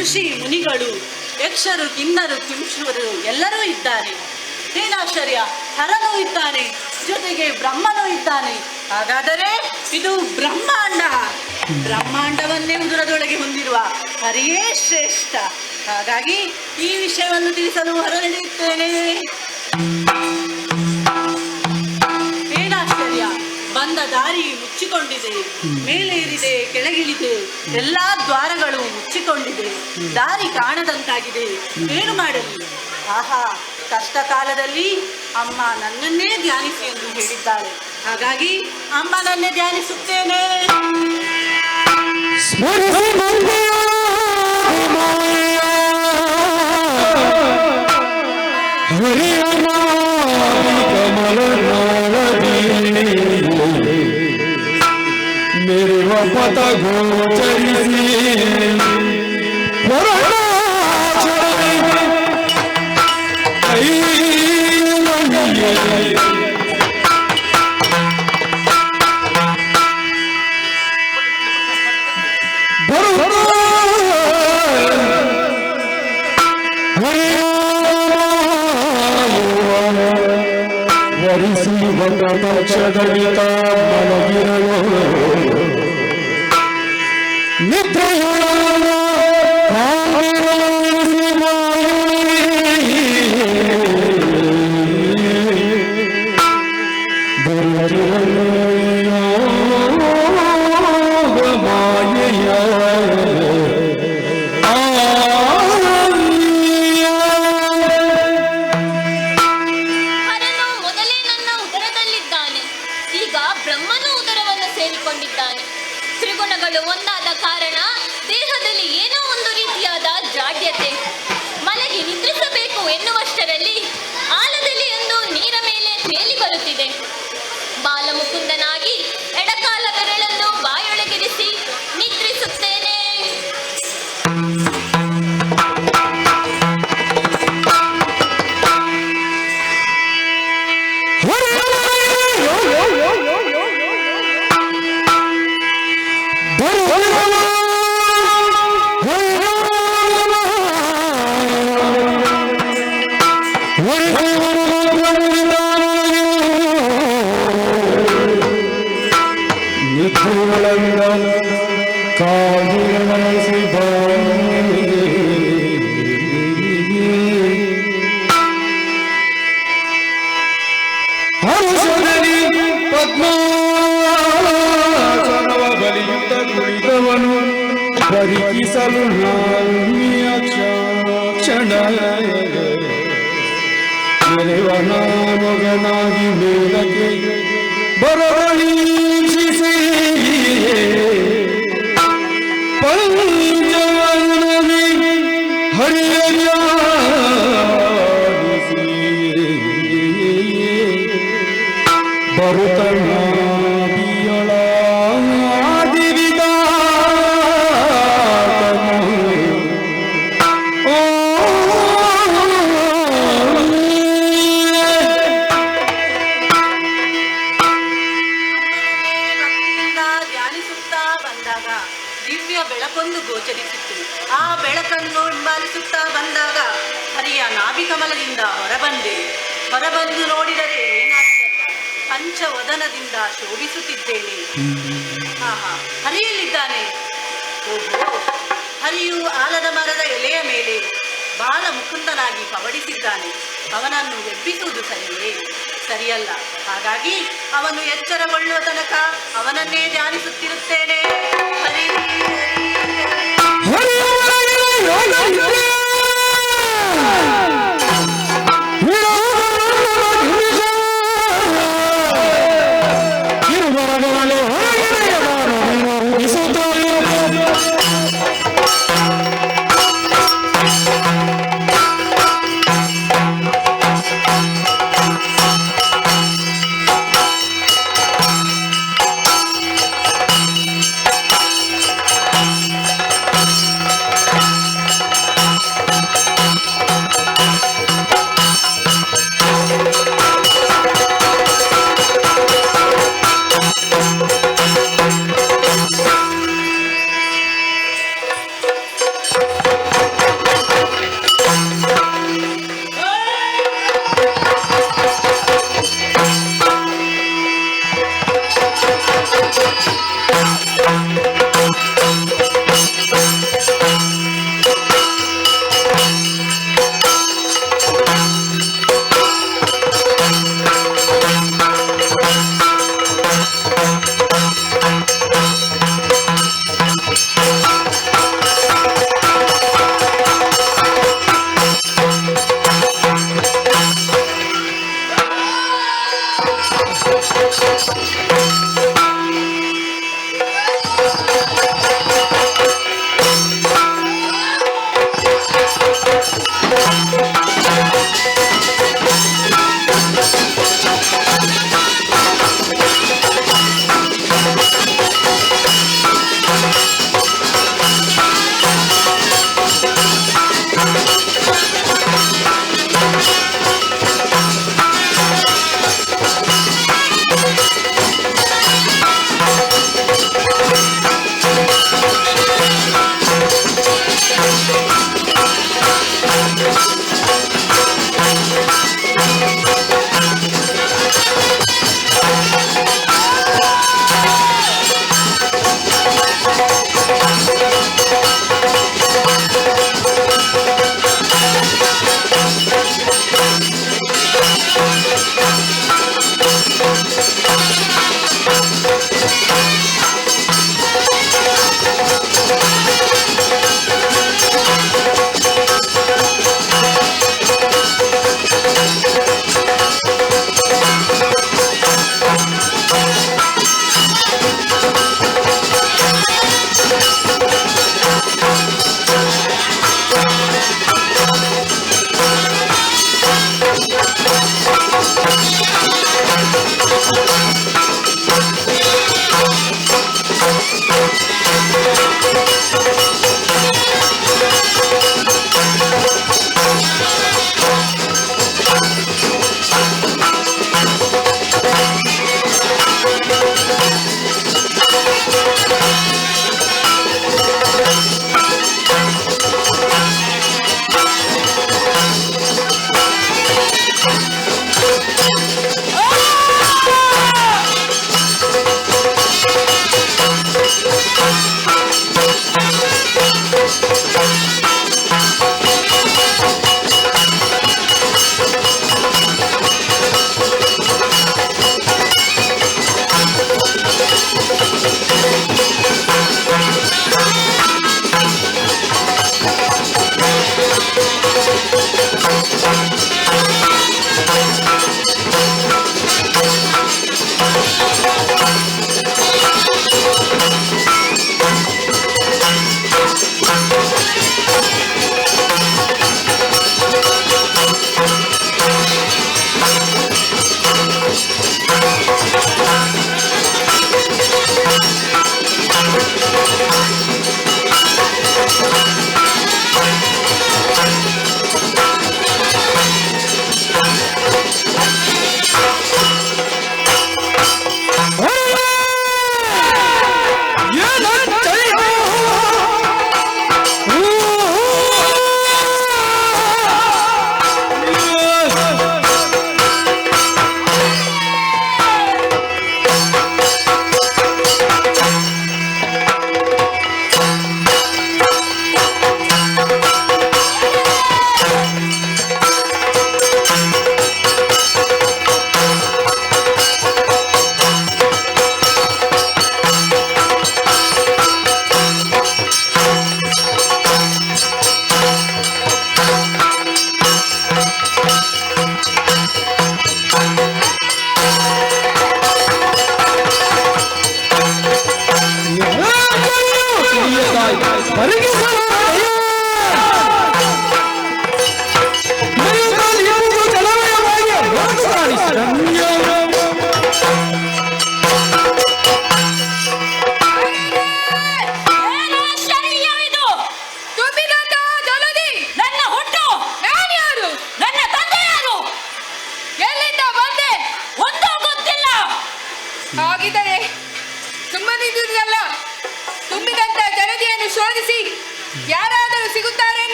ಋಷಿ ಮುನಿಗಳು, ಯಕ್ಷರು, ಕಿನ್ನರು, ಕಿಂಶುವರು ಎಲ್ಲರೂ ಇದ್ದಾರೆ. ಏನಾಶ್ಚರ್ಯ! ಹರನೂ ಇದ್ದಾನೆ, ಜೊತೆಗೆ ಬ್ರಹ್ಮನೂ ಇದ್ದಾನೆ. ಹಾಗಾದರೆ ಇದು ಬ್ರಹ್ಮಾಂಡವನ್ನೇ ಉದರದೊಳಗೆ ಹೊಂದಿರುವ ಹರಿಯೇ ಶ್ರೇಷ್ಠ. ಹಾಗಾಗಿ ಈ ವಿಷಯವನ್ನು ತಿಳಿಸಲು ಹೊರನಡೆಯುತ್ತೇನೆ. ಏನಾಶ್ಚರ್ಯ! ಬಂದ ದಾರಿ ಮುಚ್ಚಿಕೊಂಡಿದೆ, ಮೇಲೇರಿದೆ, ಕೆಳಗಿಳಿದೆ, ಎಲ್ಲಾ ದ್ವಾರಗಳು ಮುಚ್ಚಿಕೊಂಡಿದೆ, ದಾರಿ ಕಾಣದಂತಾಗಿದೆ. ಏನು ಮಾಡಲಿ? ಆಹಾ, ಕಷ್ಟ ಕಾಲದಲ್ಲಿ ಅಮ್ಮ ನನ್ನನ್ನೇ ಧ್ಯಾನಿಸಿ ಎಂದು ಹೇಳಿದ್ದಾಳೆ. ಹಾಗಾಗಿ ಅಮ್ಮನನ್ನೇ ಧ್ಯಾನಿಸುತ್ತೇನೆ. मेरे पता गोचरिसी ಪಕ್ಷದಲ್ಲಿತ ಮಲಗಿರಲು ನಿದ್ರೆಯೊಳಗ ಬ್ರಹ್ಮನು ಉದರವನ್ನು ಸೇರಿಕೊಂಡಿದ್ದಾನೆ. ತ್ರಿಗುಣಗಳು ಒಂದಾದ ಕಾರಣ ದೇಹದಲ್ಲಿ ಏನೋ ಒಂದು ರೀತಿಯಾದ ಜಾಡ್ಯತೆ. ಮಲಗಿ ನಿದ್ರಿಸಬೇಕು ಎನ್ನುವಷ್ಟರಲ್ಲಿ ಆಲದಲ್ಲಿ ಒಂದು ನೀರ ಮೇಲೆ ತೇಲಿ ಬರುತ್ತಿದೆ. ಬಾಲಮುಕುಂದನಾಗಿ ಎಡಕಾಲ ಬೆರಳನ್ನು ಬಾಯೊಳಗಿರಿಸಿ ನಿದ್ರಿಸುತ್ತೇನೆ. ಬಲಿಯುತ್ತ ಕುಳಿತವನು ಪರಿಕಿಸಲು ಕ್ಷಣ ಮೊಗನಾಗಿ ಮೇಲಕ್ಕೆ ಬರವೀಕ್ಷಿಸಿ ಪಂಚವರ್ಣನೆ ಹರಿಯ ಬರುತ್ತಣ್ಣ ದಿವ್ಯ ಬೆಳಕೊಂದು ಗೋಚರಿಸಿತ್ತು. ಆ ಬೆಳಕನ್ನು ಹಿಂಬಾಲಿಸುತ್ತಾ ಬಂದಾಗ ಹರಿಯ ನಾಭಿಕಮಲದಿಂದ ಹೊರಬಂದು ನೋಡಿದರೆ ಏನಾಶ್ಚರ್ಯ! ಪಂಚವದನದಿಂದ ಶೋಭಿಸುತ್ತಿದ್ದೇನೆ. ಹರಿಯಲ್ಲಿದ್ದಾನೆ. ಓಹೋ, ಹರಿಯು ಆಲದ ಮರದ ಎಲೆಯ ಮೇಲೆ ಬಾಲ ಮುಕುಂದನಾಗಿ ಪವಡಿಸಿದ್ದಾನೆ. ಅವನನ್ನು ಎಬ್ಬಿಸುವುದು ಸರಿಯೇ? ಸರಿಯಲ್ಲ. ಹಾಗಾಗಿ ಅವನು ಎಚ್ಚರಗೊಳ್ಳುವ ತನಕ ಅವನನ್ನೇ ಧ್ಯಾನಿಸುತ್ತಿರುತ್ತೇನೆ. ಹರಿ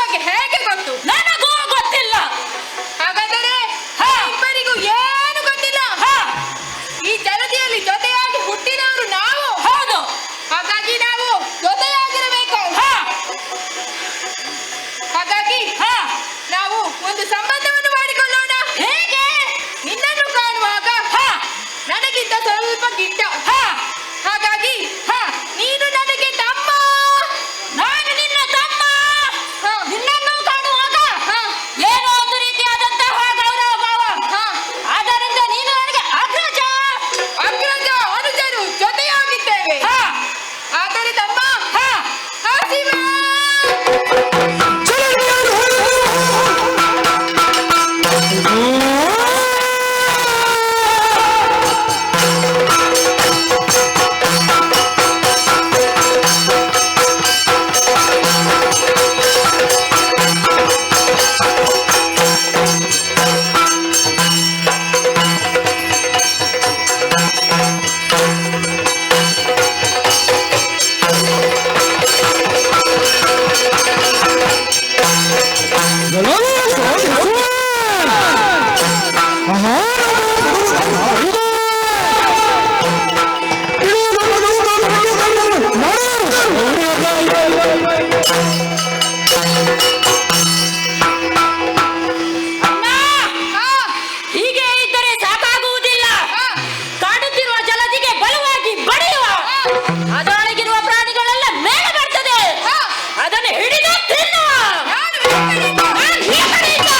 ಬಗ್ಗೆ ಹೇಗೆ ಗೊತ್ತು? ನನಗೂ ಗೊತ್ತಿಲ್ಲ. ಹಾಗಾದರೆ ಇಬ್ಬರಿಗೂ ಏನು ಗೊತ್ತಿಲ್ಲ. ಈ ಜಲದಿಯಲ್ಲಿ ಜೊತೆಯಾಗಿ ಹುಟ್ಟಿದವರು ನಾವು. ಹೌದು. ಹಾಗಾಗಿ ನಾವು ಜೊತೆಯಾಗಿರಬೇಕು. ಹಾಗಾಗಿ ನಾವು ಒಂದು ಸಂಬಂಧವನ್ನು ಮಾಡಿಕೊಳ್ಳೋಣ. ಹೇಗೆ? ನಿನ್ನನ್ನು ಕಾಣುವಾಗ ನನಗಿಂತ ಸ್ವಲ್ಪ ಗಿಡ್ಡ. ಹಾಗಾಗಿ ನೀನು ನನಗೆ ತಮ್ಮ, ನಾನು ನಿನ್ನ ತಮ್ಮ. ನಿನ್ನನ್ನು ಕಾಣುವಾಗ ಏನೋ ಒಂದು ರೀತಿಯಾದಂತಹ ಗೌರವ ಭಾವ. ಆದ್ದರಿಂದ ನೀನು ನನಗೆ ಅಗ್ರಜ. ಅಗ್ರಜ ಅನುಜರು ಜೊತೆಯಾಗಿದ್ದೇವೆ. ಆದರೆ ತಮ್ಮ ಹಸಿವೆ. ಹೀಗೆ ಇದ್ದರೆ ಸಾಕಾಗುವುದಿಲ್ಲ. ಕಾಡುತ್ತಿರುವ ಜಲದಿಗೆ ಬಲವಾಗಿ ಬಡಿಯುವ. ಅದರೊಳಗಿರುವ ಪ್ರಾಣಿಗಳೆಲ್ಲ ಮೇಲೆ ಬರ್ತದೆ. ಅದನ್ನು ಹಿಡಿದು ತಿನ್ನುವ. ನಾನು ಈ ಕಡೆಯಿಂದ.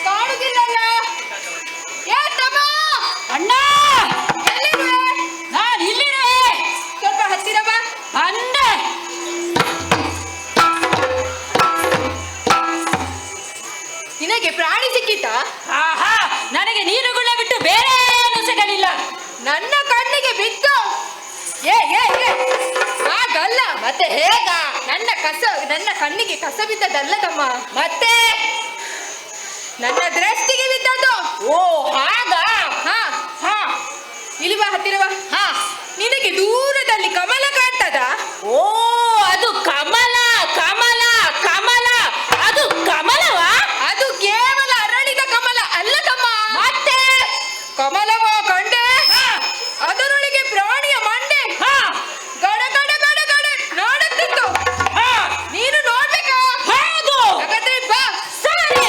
ಕಾಣುವುದಿಲ್ಲಲ್ಲ. ಏ ತಮ್ಮ, ಅಣ್ಣ, ಎಲ್ಲಿರುವೆ? ನಾನು ಇಲ್ಲಿರುವೆ. ಸ್ವಲ್ಪ ಹತ್ತಿರ ಬಾ. ಅಂದೆ. ನಿನಗೆ ಪ್ರಾಣಿ ಸಿಕ್ಕಿತಾ? ಆಹಾ, ನನಗೆ ನೀರುಗುಳ್ಳ ಬಿಟ್ಟು ಬೇರೆ ಏನು ಸಿಗಲಿಲ್ಲ. ನನ್ನ ಕಣ್ಣಿಗೆ ಬಿತ್ತು. ಏ ಏ ಏ, ಹಾಗಲ್ಲ. ಮತ್ತೆ ಹೇಗ? ನನ್ನ ಕಣ್ಣಿಗೆ ಕಸ ಬಿದ್ದದಲ್ಲ ತಮ್ಮ, ಮತ್ತೆ ನನ್ನ ದೃಷ್ಟಿಗೆ ಬಿದ್ದದ್ದು. ಓ ಹಾಗ. ಹಾ ಹಾ ಇಲ್ಲಿ ಬಾ, ಹತ್ತಿರ ಬಾ. ಹಾ. ನಿನಗೆ ದೂರದಲ್ಲಿ ಕಮಲ ಕಾಣ್ತದ? ಓ, ಅದು ಕಮಲ ಕಮಲ ಕಮಲ. ಅದು ಕಮಲವಾ? ಅದು ಕೇವಲ ಅರಳಿದ ಕಮಲ ಅಲ್ಲ ತಮ್ಮ. ಮತ್ತೆ ಕಮಲವ ಕಂಡೆ. ಅದರೊಳಗೆ ಪ್ರಾಣಿಯ ಮಂಡೆ ಗಡ ಗಡ ಗಡ ಗಡ ನೋಡುತ್ತಿತ್ತು. ನೀನು ನೋಡ್ಬೇಕಾ? ಹೌದು. ಹಾಗಾದ್ರೆ ಬಾ. ಸರಿ.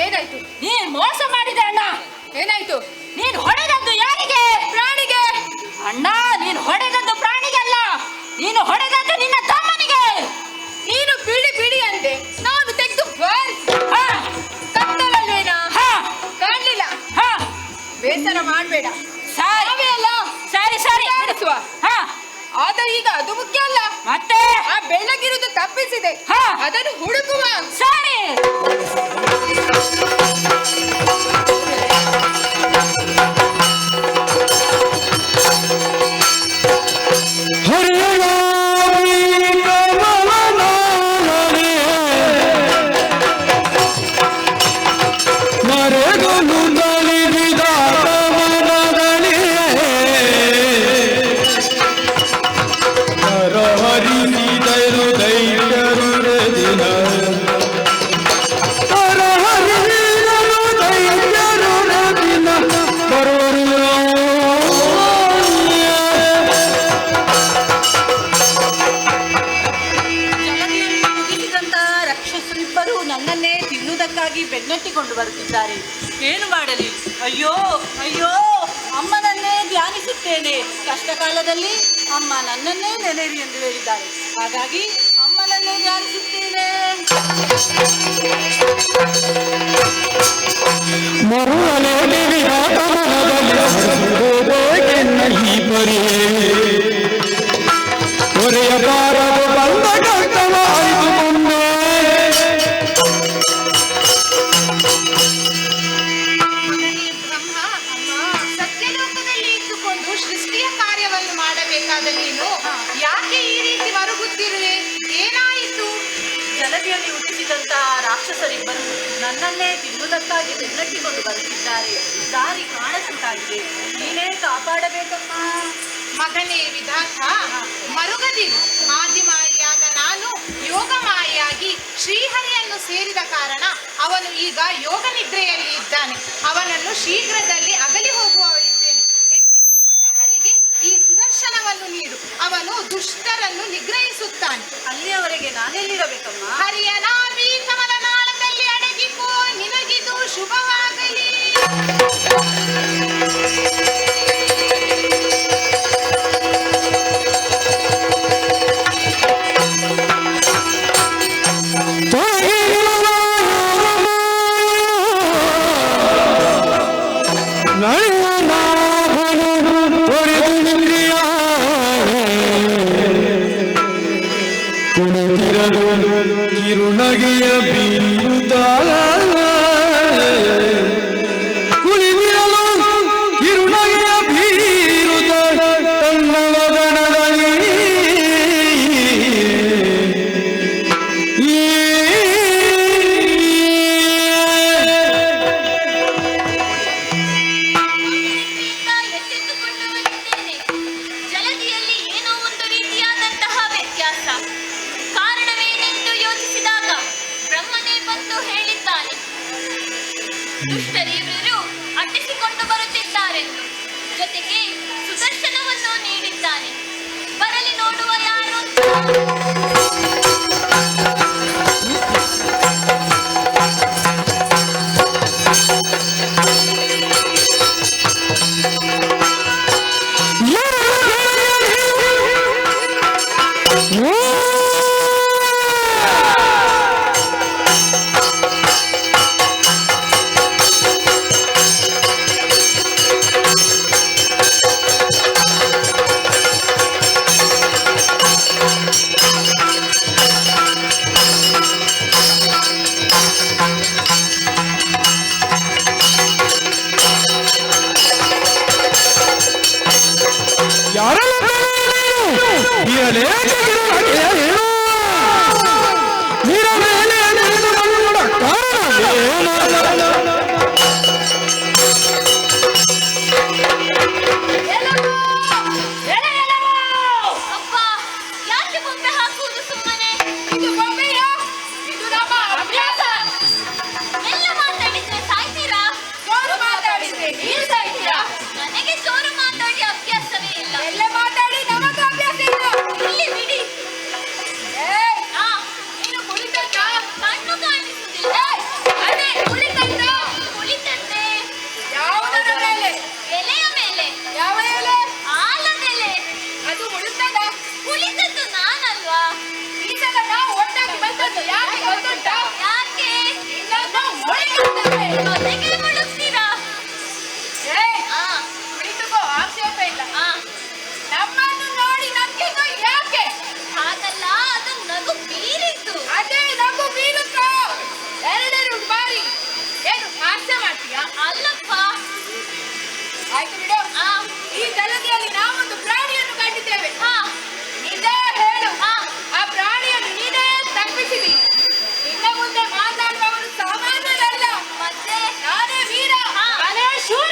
ಏನಾಯ್ತು? ನೀನ್ ಮೋಸ ಮಾಡಿದೆ ಅಣ್ಣ. ಏನಾಯ್ತು? ನೀನ್ ಹೊಡೆದದ್ದು ಯಾರಿಗೆ? ಪ್ರಾಣಿಗೆ. ಅಣ್ಣ, ನೀನು ಹೊಡೆದದ್ದು ಪ್ರಾಣಿಗೆ ಅಲ್ಲ, ನೀನು ಹೊಡೆದದ್ದು ನಿನ್ನ ತಮ್ಮನಿಗೆ. ನೀನು ಬಿಡಿ ಬಿಡಿ ಅಂದೆ, ನಾನು ತೆಗೆದು ಹಾ, ಕತ್ತಲಲ್ವೇನಾ? ಹಾ, ಕಾಣ್ಲಿಲ್ಲ. ಹಾ. ಬೇಸರ ಮಾಡ್ಬೇಡ. ಸರಿ ನಾವೇ ಅಲ್ಲ ಸರಿ ಸರಿ ವಿಚಾರಿಸುವ. ಹಾ, ಆದ್ರೆ ಈಗ ಅದು ಮುಖ್ಯ ಅಲ್ಲ. ಮತ್ತೆ ಆ ಬೆಳ್ಳಗಿರುವುದು ತಪ್ಪಿಸಿದೆ, ಹಾ. ಅದನ್ನು ಹುಡುಕುವ. ಸರಿ. ಹರಿಯಾಣಿ ಕಮಲನಾಳನೆ ಮರೆಗಲು ನಲಿವಿದ ಕಮಲದಳೆ ಹರಹರಿಸಿದರು ದೈತ್ಯರು ದಿನ ಹರಹರಿಸಿದರು ದೈತ್ಯರು ದಿನ ಬರುವರು ಜಗತ್ತಿನಲ್ಲಿ ಕುದಿಸಿದಂತಹ ರಾಕ್ಷಸರಿಬ್ಬರು ನನ್ನನ್ನೇ ತಿನ್ನುವುದಕ್ಕಾಗಿ ಬೆನ್ನಟ್ಟಿಕೊಂಡು ಬರುತ್ತಿದ್ದಾರೆ. ಏನು ಮಾಡಲಿ? ಅಯ್ಯೋ ಅಯ್ಯೋ, ಅಮ್ಮನನ್ನೇ ಧ್ಯಾನಿಸುತ್ತೇನೆ. ಕಷ್ಟ ಕಾಲದಲ್ಲಿ ಅಮ್ಮ ನನ್ನನ್ನೇ ನೆನೆಯಿರಿ ಎಂದು ಹೇಳಿದ್ದಾಳೆ. ಹಾಗಾಗಿ ಅಮ್ಮನನ್ನೇ ಧ್ಯಾನಿಸುತ್ತೇನೆ. ಮರುಳಲೆ ವಿರಾಟಮನದಲ್ಲಿ ಈ ಪರಿ ಒರೆಯ ಬಾರದು ಬಂದ ಕರ್ತವ ಆಯ್ತು ಮುಂದೆ ಮಗನೇ ಬ್ರಹ್ಮ, ಸತ್ಯಲೋಕದಲ್ಲಿ ಇದ್ದುಕೊಂಡು ಸೃಷ್ಟಿಯ ಕಾರ್ಯವನ್ನು ಮಾಡಬೇಕಾದ ನೀನು ಯಾಕೆ ಈ ರೀತಿ ಮರುಗುತ್ತಿರುವೆ? ಏನಾಯಿತು? ಜಲದಿಯಲ್ಲಿ ಹುಟ್ಟಿಸಿದಂತಹ ರಾಕ್ಷಸರಿಬ್ಬರು ನನ್ನನ್ನೇ ತಿನ್ನುವುದಕ್ಕಾಗಿ ಬೆನ್ನಟ್ಟಿಕೊಂಡು ಬರುತ್ತಿದ್ದಾರೆ. ದಾರಿ ಕಾಣದಂತಾಗಿದೆ. ನೀನೇ ಕಾಪಾಡಬೇಕಮ್ಮ. ಮಗನೇ ವಿಧಾತ, ಮರುಗದಿರು. ಆದಿಮಾಯಿಯಾದ ನಾನು ಯೋಗಮಾಯಿಯಾಗಿ ಶ್ರೀಹರಿಯನ್ನು ಸೇರಿದ ಕಾರಣ ಅವನು ಈಗ ಯೋಗ ನಿದ್ರೆಯಲ್ಲಿ ಇದ್ದಾನೆ. ಅವನನ್ನು ಶೀಘ್ರದಲ್ಲಿ ಅಗಲಿ ಹೋಗುವವಳಿದ್ದೇನೆ. ಎಚ್ಚೆತ್ತುಕೊಂಡ ಹರಿಗೆ ಈ ಸುದರ್ಶನವನ್ನು ನೀಡು. ಅವನು ದುಷ್ಟರನ್ನು ನಿಗ್ರಹಿಸುತ್ತಾನೆ. ಅಲ್ಲಿಯವರೆಗೆ ನಾನೆಲ್ಲಿರಬೇಕಮ್ಮ? ಹರಿಯ ನಾಭಿ ಕಮಲನಾಳದಲ್ಲಿ ಅಡಗಿಕೋ, ನಿನಗಿದು ಶುಭವಾಗಲಿ. ಕಿರುನಗೆಯ ಬೀರುತ್ತ ಕುಳಿದಿರಲು ಕಿರುನಗೆಯ ಬೀರುತ್ತ ತನ್ನವಗಣದಲ್ಲಿ ಎಚ್ಚೆತ್ತುಕೊಂಡು ಬಂದಿದ್ದೇನೆ. ಜಲದಿಯಲ್ಲಿ ಏನೋ ಒಂದು ರೀತಿಯಾದಂತಹ ವ್ಯತ್ಯಾಸ. ಕಾರಣವೇನೆಂದು ಯೋಚಿಸಿದಾಗ ಬ್ರಹ್ಮನೇ ಬಂದು ಹೇಳಿದ್ದಾನೆ, ದುಷ್ಟರಿವರು ಅಟ್ಟಿಸಿಕೊಂಡು ಬರುತ್ತಿದ್ದಾರೆಂದು. ಜೊತೆಗೆ ಸುದರ್ಶನವನ್ನು ನೀಡಿದ್ದಾನೆ. ಬರಲಿ ನೋಡುವ ಯಾರು ಅಂತ. ಆಯ್ತು ಬಿಡು. ಈ ಜಲದಿಯಲ್ಲಿ ನಾವೊಂದು ಪ್ರಾಣಿಯನ್ನು ಕಂಡಿದ್ದೇವೆ. ನಿಜ ಹೇಳು, ಆ ಪ್ರಾಣಿಯನ್ನು ನೀನೇ ತಪ್ಪಿಸಿದಿ. ಇನ್ನ ಮುಂದೆ ಮಾತಾಡುವವರು ಸಾಮಾನ್ಯರಲ್ಲ, ಮತ್ತೆ ನಾನೇ ವೀರ, ನಾನೇ ಶೂರ.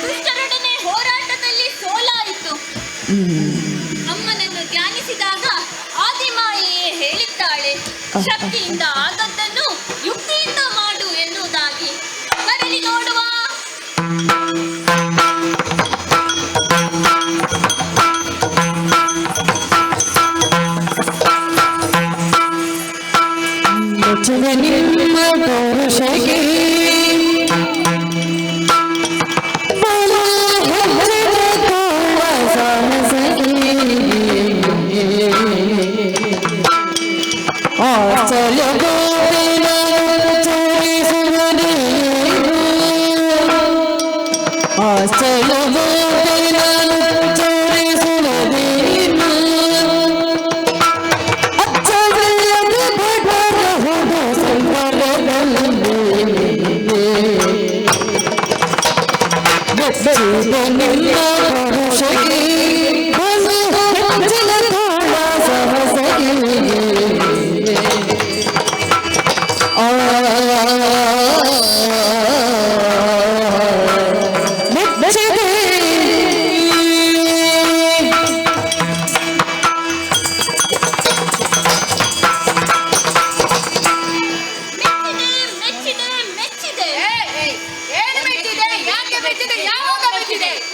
ದುಷ್ಟರೊಡನೆ ಹೋರಾಟದಲ್ಲಿ ಸೋಲಾಯಿತು. ಅಮ್ಮನನ್ನು ಧ್ಯಾನಿಸಿದಾಗ ಆದಿಮಾಯೆಯೇ ಹೇಳಿದ್ದಾಳೆ, ಶಕ್ತಿಯಿಂದ ಆಗದ್ದನ್ನು ಯುಕ್ತಿಯಿಂದ ಮಾಡು ಎನ್ನುವುದಾಗಿ. ಬರಲಿ ನೋಡುವ.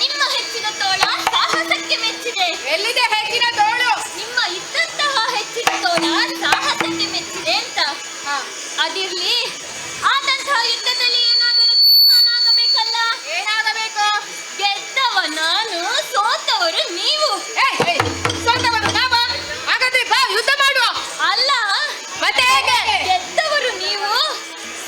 ನಿಮ್ಮ ಹೆಚ್ಚಿನ ತೋಳ ಸಾಹಸಕ್ಕೆ ಮೆಚ್ಚಿದೆ. ಎಲ್ಲಿದೆ ಹೆಚ್ಚಿನ ತೋಳು? ನಿಮ್ಮ ಇದ್ದಂತಹ ಹೆಚ್ಚಿನ ತೋಳ ಸಾಹಸಕ್ಕೆ ಮೆಚ್ಚಿದೆ ಅಂತ. ಅದಿರ್ಲಿ, ಆದಂತಹ ಯುದ್ಧದಲ್ಲಿ ಏನಾದರೂ ತೀರ್ಮಾನ ಆಗಬೇಕಲ್ಲ. ಏನಾಗಬೇಕು? ಗೆದ್ದವ ನಾನು, ಸೋತವರು ನೀವು. ಸ್ವಂತವರು ನಾವು, ಹಾಗಾದ್ರೆ ಬಾ ಯುದ್ಧ ಮಾಡುವ. ಅಲ್ಲ, ಮತ್ತೆ ಹೇಗೆ? ಗೆದ್ದವರು ನೀವು,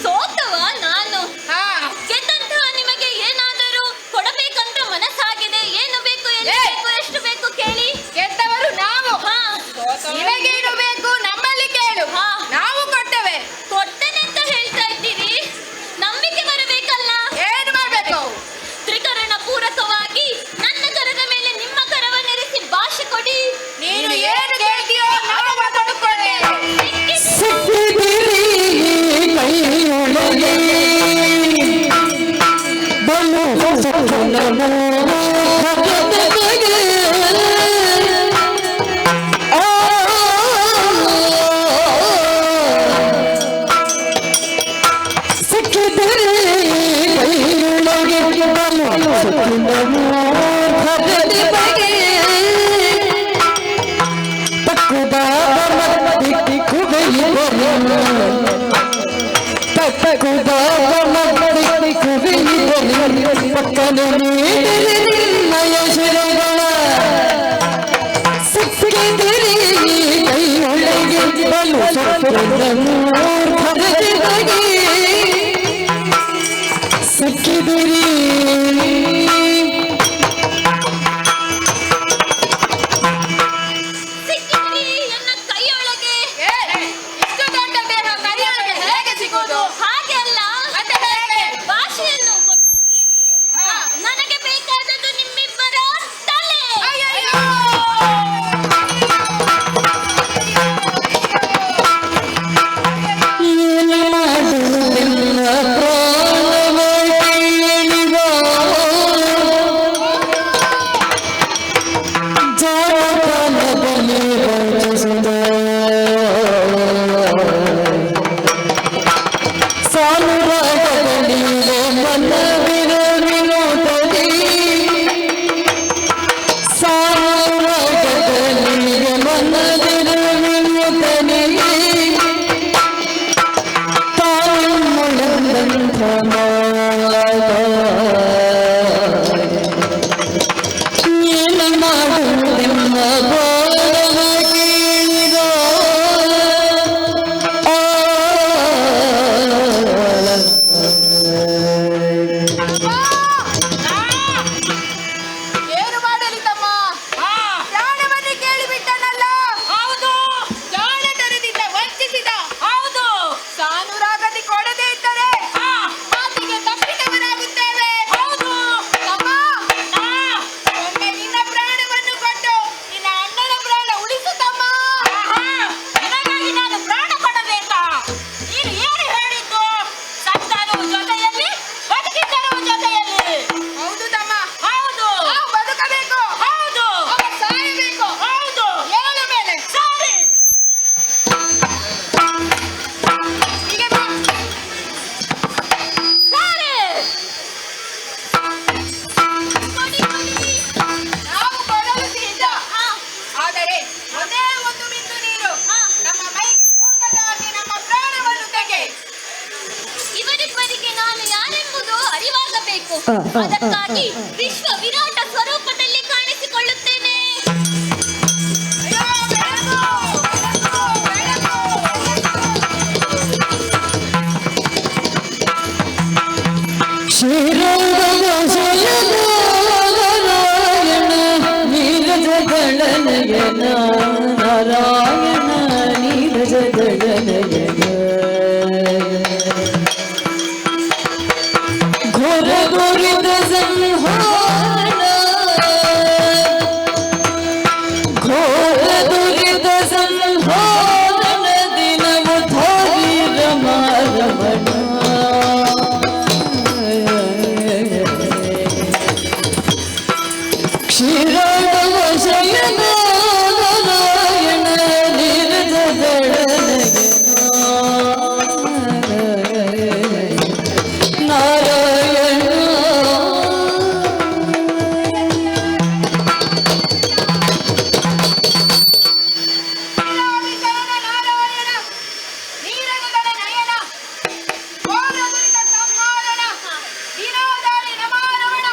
ಸೋತವ ನಾನು. ಹಾ, ಗೆದ್ದಂತಹ ನಿಮಗೆ ಏನಾದರೂ ಕೊಡಬೇಕಂತ ಮನಸ್ಸಾಗಿದೆ. ಏನು ಬೇಕು, ಎಲ್ಲಿ ಬೇಕು, ಎಷ್ಟು ಬೇಕು ಕೇಳಿ. ಗೆದ್ದವರು ನಾವು. ಹಾ, ನಿನಗೇನು ಬೇಕು ನಮ್ಮಲ್ಲಿ ಕೇಳು, ಹಾ. ನಾವು ಕೊಡ್ತೇವೆ. ಕೊಡ್ತೇನೆ ಅಂತ ಹೇಳ್ತಾ ಇದ್ದೀರಿ, ನಂಬಿಕೆ ಬರಬೇಕಲ್ಲ. ಏನು ಮಾಡ್ಬೇಕು? ತ್ರಿಕರಣ ಪೂರಕವಾಗಿ ನನ್ನ ಕರದ ಮೇಲೆ ನಿಮ್ಮ ಕರವನ್ನೆರೆಸಿ ಭಾಷೆ ಕೊಡಿ. ನೀನು ಏನು ಕೇಳ್ತೀಯೋ ನಾವು ಮಾತಾಡಿಕೊಳ್ಳೆ. ಸಿಕ್ಕಿದ್ರಿ ನನ್ನ ಕೈಯೊಳಗೆ. ಇಷ್ಟು ದೊಡ್ಡ ದೇಹ ಕೈಯೊಳಗೆ ಹೇಗೆ ಸಿಗುವುದು? ಹಾಗೆ ಅಲ್ಲ, ಮತ್ತೆ ಹೇಗೆ? ಭಾಷೆಯನ್ನು ಕೊಟ್ಟಿದ್ದೀರಿ. ನನಗೆ ಬೇಕಾದದ್ದು ನಿಮ್ಮಿಬ್ಬರ ತಲೆ. ಅಯ್ಯಯ್ಯೋ! ಮಾಡಬೇಕು. ಅದಕ್ಕಾಗಿ ವಿಶ್ವ ವಿರಾಟ ಸ್ವರೂಪದಲ್ಲಿ ಕಾಣಿಸಿಕೊಳ್ಳುತ್ತೇನೆ. ಅಯ್ಯೋ, ಬೆಳಕು, ಬೆಳಕು, ಬೆಳಕು. ಶ್ರೀರಂಗ ನಾರಾಯಣ ನೀರಜ ಗಣನಯನ ನಾರಾಯಣ ನೀರಜ ಗಣನಯನ ಘೋರ ಘೋರಿತ ಸಂಹಾರ ಘೋರ ದುರಿತ ಸಂಹಾರ ದಿನವು ಧಾರಿ ರಮಣ ಕ್ಷೀರಾವ ಶಯನ ನಾರಾಯಣ ನೀರಜ ನಾರಾಯಣ ನೀರಾಭಿಷೇಕ ನಾರಾಯಣ, ನೀರನುಗಳ ನಯನ, ಘೋರದುರಿತ ಸಂಹಾರಣ, ದಿನೋದಾರಿ ನಮಾನವಣ.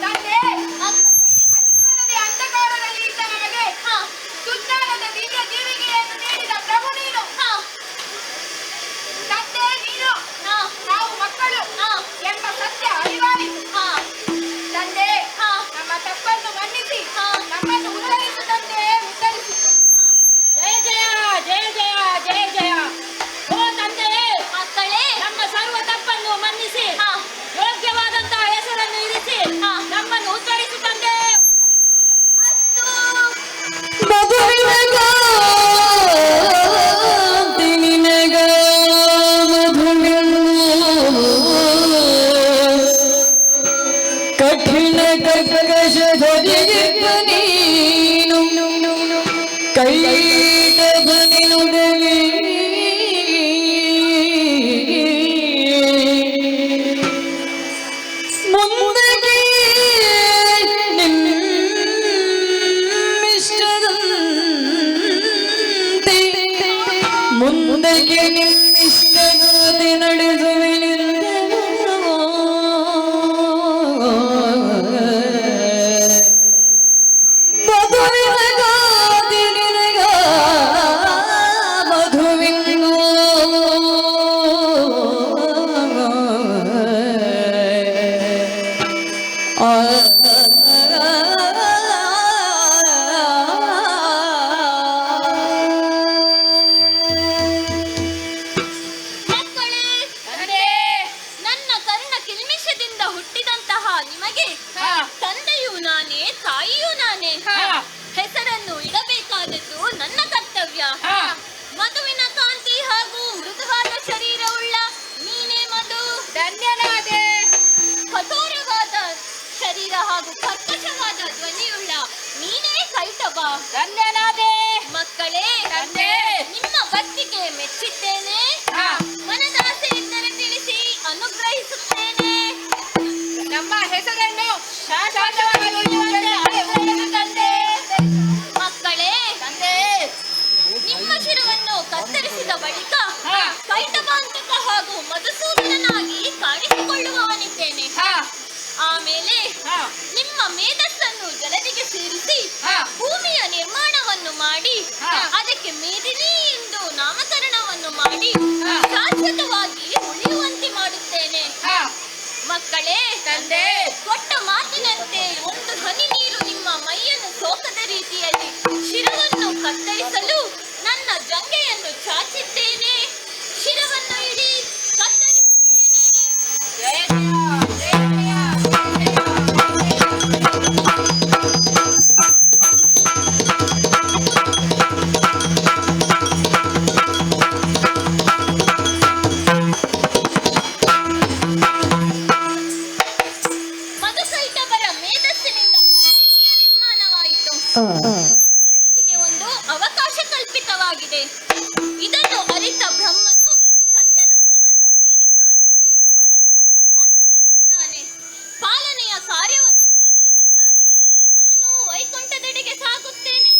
ತಂದೆ, ಅಜ್ಞಾನದ ಅಂಧಕಾರದಲ್ಲಿ ಇದ್ದ ನಮಗೆ ಸುಜ್ಞಾನದ ದಿವ್ಯ ಜೀವಿಗೆಯನ್ನು ನೀಡಿದ ಪ್ರಭು ನೀನು. ತಂದೆ ನೀನು, ನಾವು ಮಕ್ಕಳು ಎಂಬ ಸತ್ಯ ಅರಿವಾಯಿತು. ತಂದೆ, ನಮ್ಮ ತಪ್ಪನ್ನು ಮನ್ನಿಸಿ ನಮ್ಮನ್ನು ಉದ್ಧರಿಸು ತಂದೆ, ಉದ್ಧರಿಸು. ಜಯ ಜಯ ಜಯ ಜಯ ಜಯ ಜಯ. ಓ ತಂದೆ, ಮಕ್ಕಳೇ, ನಮ್ಮ ಸರ್ವ ತಪ್ಪನ್ನು ಮನ್ನಿಸಿ ಯೋಗ್ಯವಾದಂತಹ ಹೆಸರನ್ನು ಇರಿಸಿ ನಮ್ಮನ್ನು ಉದ್ಧರಿಸು ತಂದೆ. ಅಷ್ಟು ಮಧುವಿನಗ ತಿನಿನಗ ಮಧುವಿನ ಕಠಿಣ ಕರ್ಕಶ ಧರಿಗಿದ್ದ ನೀನು ಕೈಟ ಬನಿನುಡಲಿ ಮುಂದಕ್ಕೆ ನಿಮ್ಮಿಷ್ಟದಂತೆ ಮುಂದಕ್ಕೆ ನಿಮ್ಮಿಷ್ಟದಂತೆ ನಡೆಸುವೆನೆಂದೆನು. ಮಧುವಿನ ಗಾದಿ ನಿನಗ ಮಧುವಿನ ಮಕ್ಕಳೇ, ತಂದೆ, ನನ್ನ ಕರ್ಣ ಕಿಲ್ಮಿಷದಿಂದ ಹುಟ್ಟಿದಂತಹ ನಿಮಗೆ ತಂದೆಯೂ ನಾನೇ, ತಾಯಿಯೂ ನಾನೇ. ಹೆಸರನ್ನು ಇಡಬೇಕಾದದ್ದು ನನ್ನ ಕರ್ತವ್ಯ. ಮಧುವಿನ ಕಾಂತಿ ಹಾಗೂ ಮೃದುವಾದ ಶರೀರವುಳ್ಳ ನೀನೇ ಮಧು. ಧನ್ಯನಾದೆ. ಕಠೋರವಾದ ಶರೀರ ಹಾಗೂ ಕರ್ಕಶವಾದ ಧ್ವನಿಯುಳ್ಳ ನೀನೇ ಕೈಟಬ. ಧನ್ಯನಾದೆ. ಮಕ್ಕಳೇ, ತಂದೆ, ನಿಮ್ಮ ಭಕ್ತಿಗೆ ಮೆಚ್ಚಿದ್ದೇನೆ. ಮನದಾಸೆ ಇದ್ದರೆ ತಿಳಿಸಿ ಅನುಗ್ರಹಿಸುತ್ತೇನೆ. ನಮ್ಮ ಹೆಸರನ್ನು ಶಾಶ್ವತವಾಗಿ ಉಳಿಯುವಂತೆ ಅನುಗ್ರಹಿಸು ತಂದೆ. ಮಕ್ಕಳೇ, ತಂದೆ, ನಿಮ್ಮ ಶಿರವನ್ನು ಕತ್ತರಿಸಿದ ಬಳಿಕ ಕೈಟಬಾಂತಕ ಹಾಗೂ ಮಧುಸೂದನನಾಗಿ ಕಾಣಿಸಿಕೊಳ್ಳುವವನಿದ್ದೇನೆ. ಆಮೇಲೆ ನಿಮ್ಮ ಮೇಧಸ್ಸನ್ನು ಜಲದಿಗೆ ಸೇರಿಸಿ ಭೂಮಿಯ ನಿರ್ಮಾಣವನ್ನು ಮಾಡಿ ಅದಕ್ಕೆ ಮೇದಿನಿ ಎಂದು ನಾಮಕರಣವನ್ನು ಮಾಡಿ ಶಾಶ್ವತವಾಗಿ ಉಳಿಯುವಂತೆ ಮಾಡುತ್ತೇನೆ. ಮಕ್ಕಳೇ, ತಂದೆ, ಕೊಟ್ಟ ಮಾತಿನಂತೆ ಒಂದು ಹನಿ ನೀರು ನಿಮ್ಮ ಮೈಯನ್ನು ಸೋಕದ ರೀತಿಯಲ್ಲಿ ಶಿರವನ್ನು ಕತ್ತರಿಸಲು ನನ್ನ ಜಂಗೆಯನ್ನು ಚಾಚಿದ್ದೇನೆ. ಶಿರವನ್ನು ಇಡಿ, ಕತ್ತರಿಸುತ್ತೇನೆ. ಜಯ ಜಯ ಜಯ ಜಯ ಮಧುಕೈಟಬರ ಮೇಧಸ್ಸಿನಿಂದ ನಿರ್ಮಾಣವಾಯಿತು. ಸೃಷ್ಟಿಗೆ ಒಂದು ಅವಕಾಶ ಕಲ್ಪಿತವಾಗಿದೆ. ಇದನ್ನು ಅರಿತ ಬ್ರಹ್ಮನು ಸತ್ಯಲೋಕವನ್ನು ಸೇರಿದ್ದಾನೆ. ಹರನು ಕೈಲಾಸದಲ್ಲಿದ್ದಾನೆ. ಪಾಲನೆಯ ಕಾರ್ಯವನ್ನು ಮಾಡುವುದಕ್ಕಾಗಿ ನಾನು ವೈಕುಂಠದೆಡೆಗೆ ಸಾಗುತ್ತೇನೆ.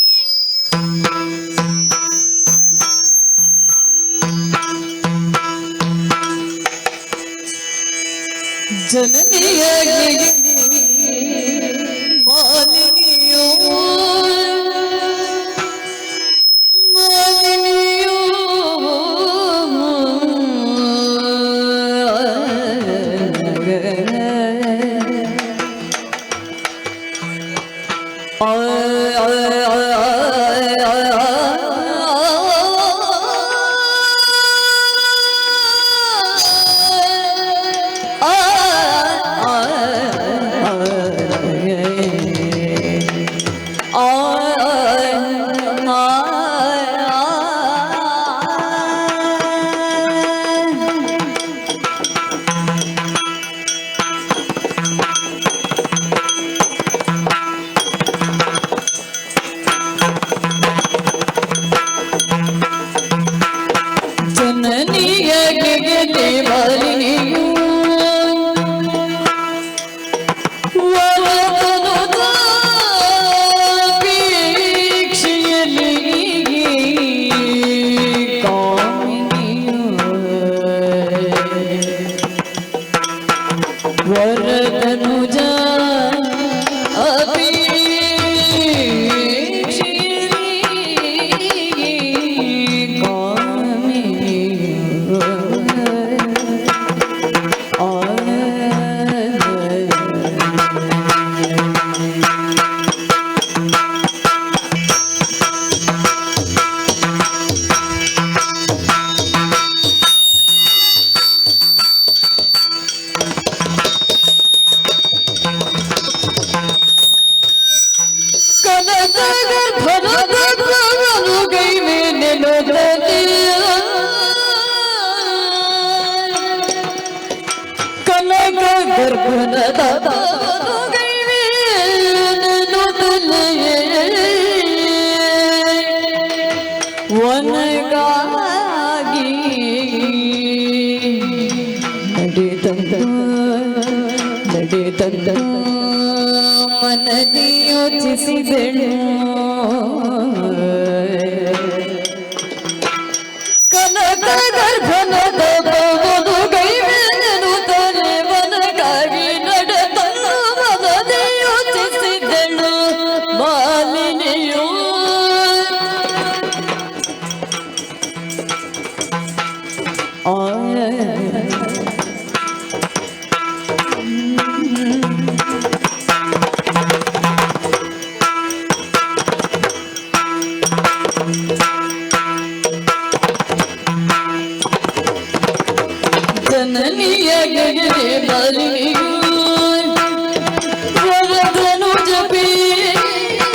ಜನ ನಡೆದಂತ ಮನದಿ ಯೋಚಿಸಿದೆನು ಕನಕ ಗರ್ಭನದ ಬವುದು ಗೈವೆನು ತಲೆ ಮನಗಾಗಿ ನಡೆದನು ಮನದಿ ಯೋಚಿಸಿದೆನು ಮಾಲಿನಿಯು ಜನನಿಯ ಗೆರೆ ಬಲಿಯು ವರದನು ಜಪೇಕ್ಷೆಗೆ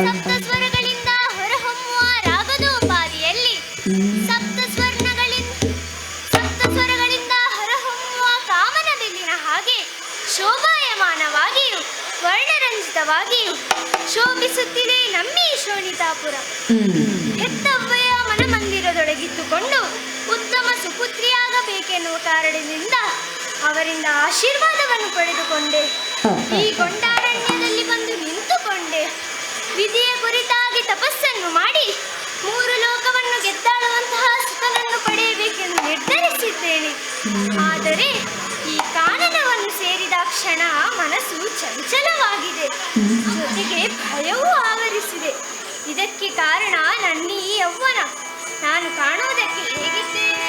ಸಪ್ತಸ್ವರಗಳಿಂದ ಹೊರಹೊಮ್ಮುವ ರಾಗದೋಪಾದಿಯಲ್ಲಿ ಸಪ್ತಸ್ವರಗಳಿಂದ ಹೊರಹೊಮ್ಮುವ ಕಾಮನ ಬಿಲ್ಲಿನ ಹಾಗೆ ಶೋಭಾಯಮಾನವಾಗಿಯೂ ವರ್ಣರಂಜಿತವಾಗಿಯೂ ಶೋಭಿಸುತ್ತಿದೆ ನಮ್ಮಿ ಶೋಣಿತಾಪುರ. ಹೆತ್ತವ್ವೆಯ ಮನಮಂದಿರದೊಳಗಿದ್ದುಕೊಂಡು ಉತ್ತಮ ಸುಪುತ್ರಿಯಾಗಬೇಕೆನ್ನುವ ಕಾರಣದಿಂದ ಅವರಿಂದ ಆಶೀರ್ವಾದವನ್ನು ಪಡೆದುಕೊಂಡೆ. ಈ ಗೊಂಡಾರಣ್ಯದಲ್ಲಿ ಬಂದು ನಿಂತುಕೊಂಡೆ. ವಿಧಿಯ ಕುರಿತಾಗಿ ತಪಸ್ಸನ್ನು ಮಾಡಿ 3 ಲೋಕವನ್ನು ಗೆದ್ದಾಡುವಂತಹ ಸುಖನನ್ನು ಪಡೆಯಬೇಕೆಂದು ನಿರ್ಧರಿಸಿದ್ದೇನೆ. ಆದರೆ ಈ ಕಾನನವನ್ನು ಸೇರಿದ ಕ್ಷಣ ಮನಸ್ಸು ಚಂಚಲವಾಗಿದೆ, ಜೊತೆಗೆ ಭಯವೂ ಆವರಿಸಿದೆ. ಇದಕ್ಕೆ ಕಾರಣ ನನ್ನ ಈ ಯೌವನ. ನಾನು ಕಾಣುವುದಕ್ಕೆ ಹೇಗಿದ್ದೇನೆ?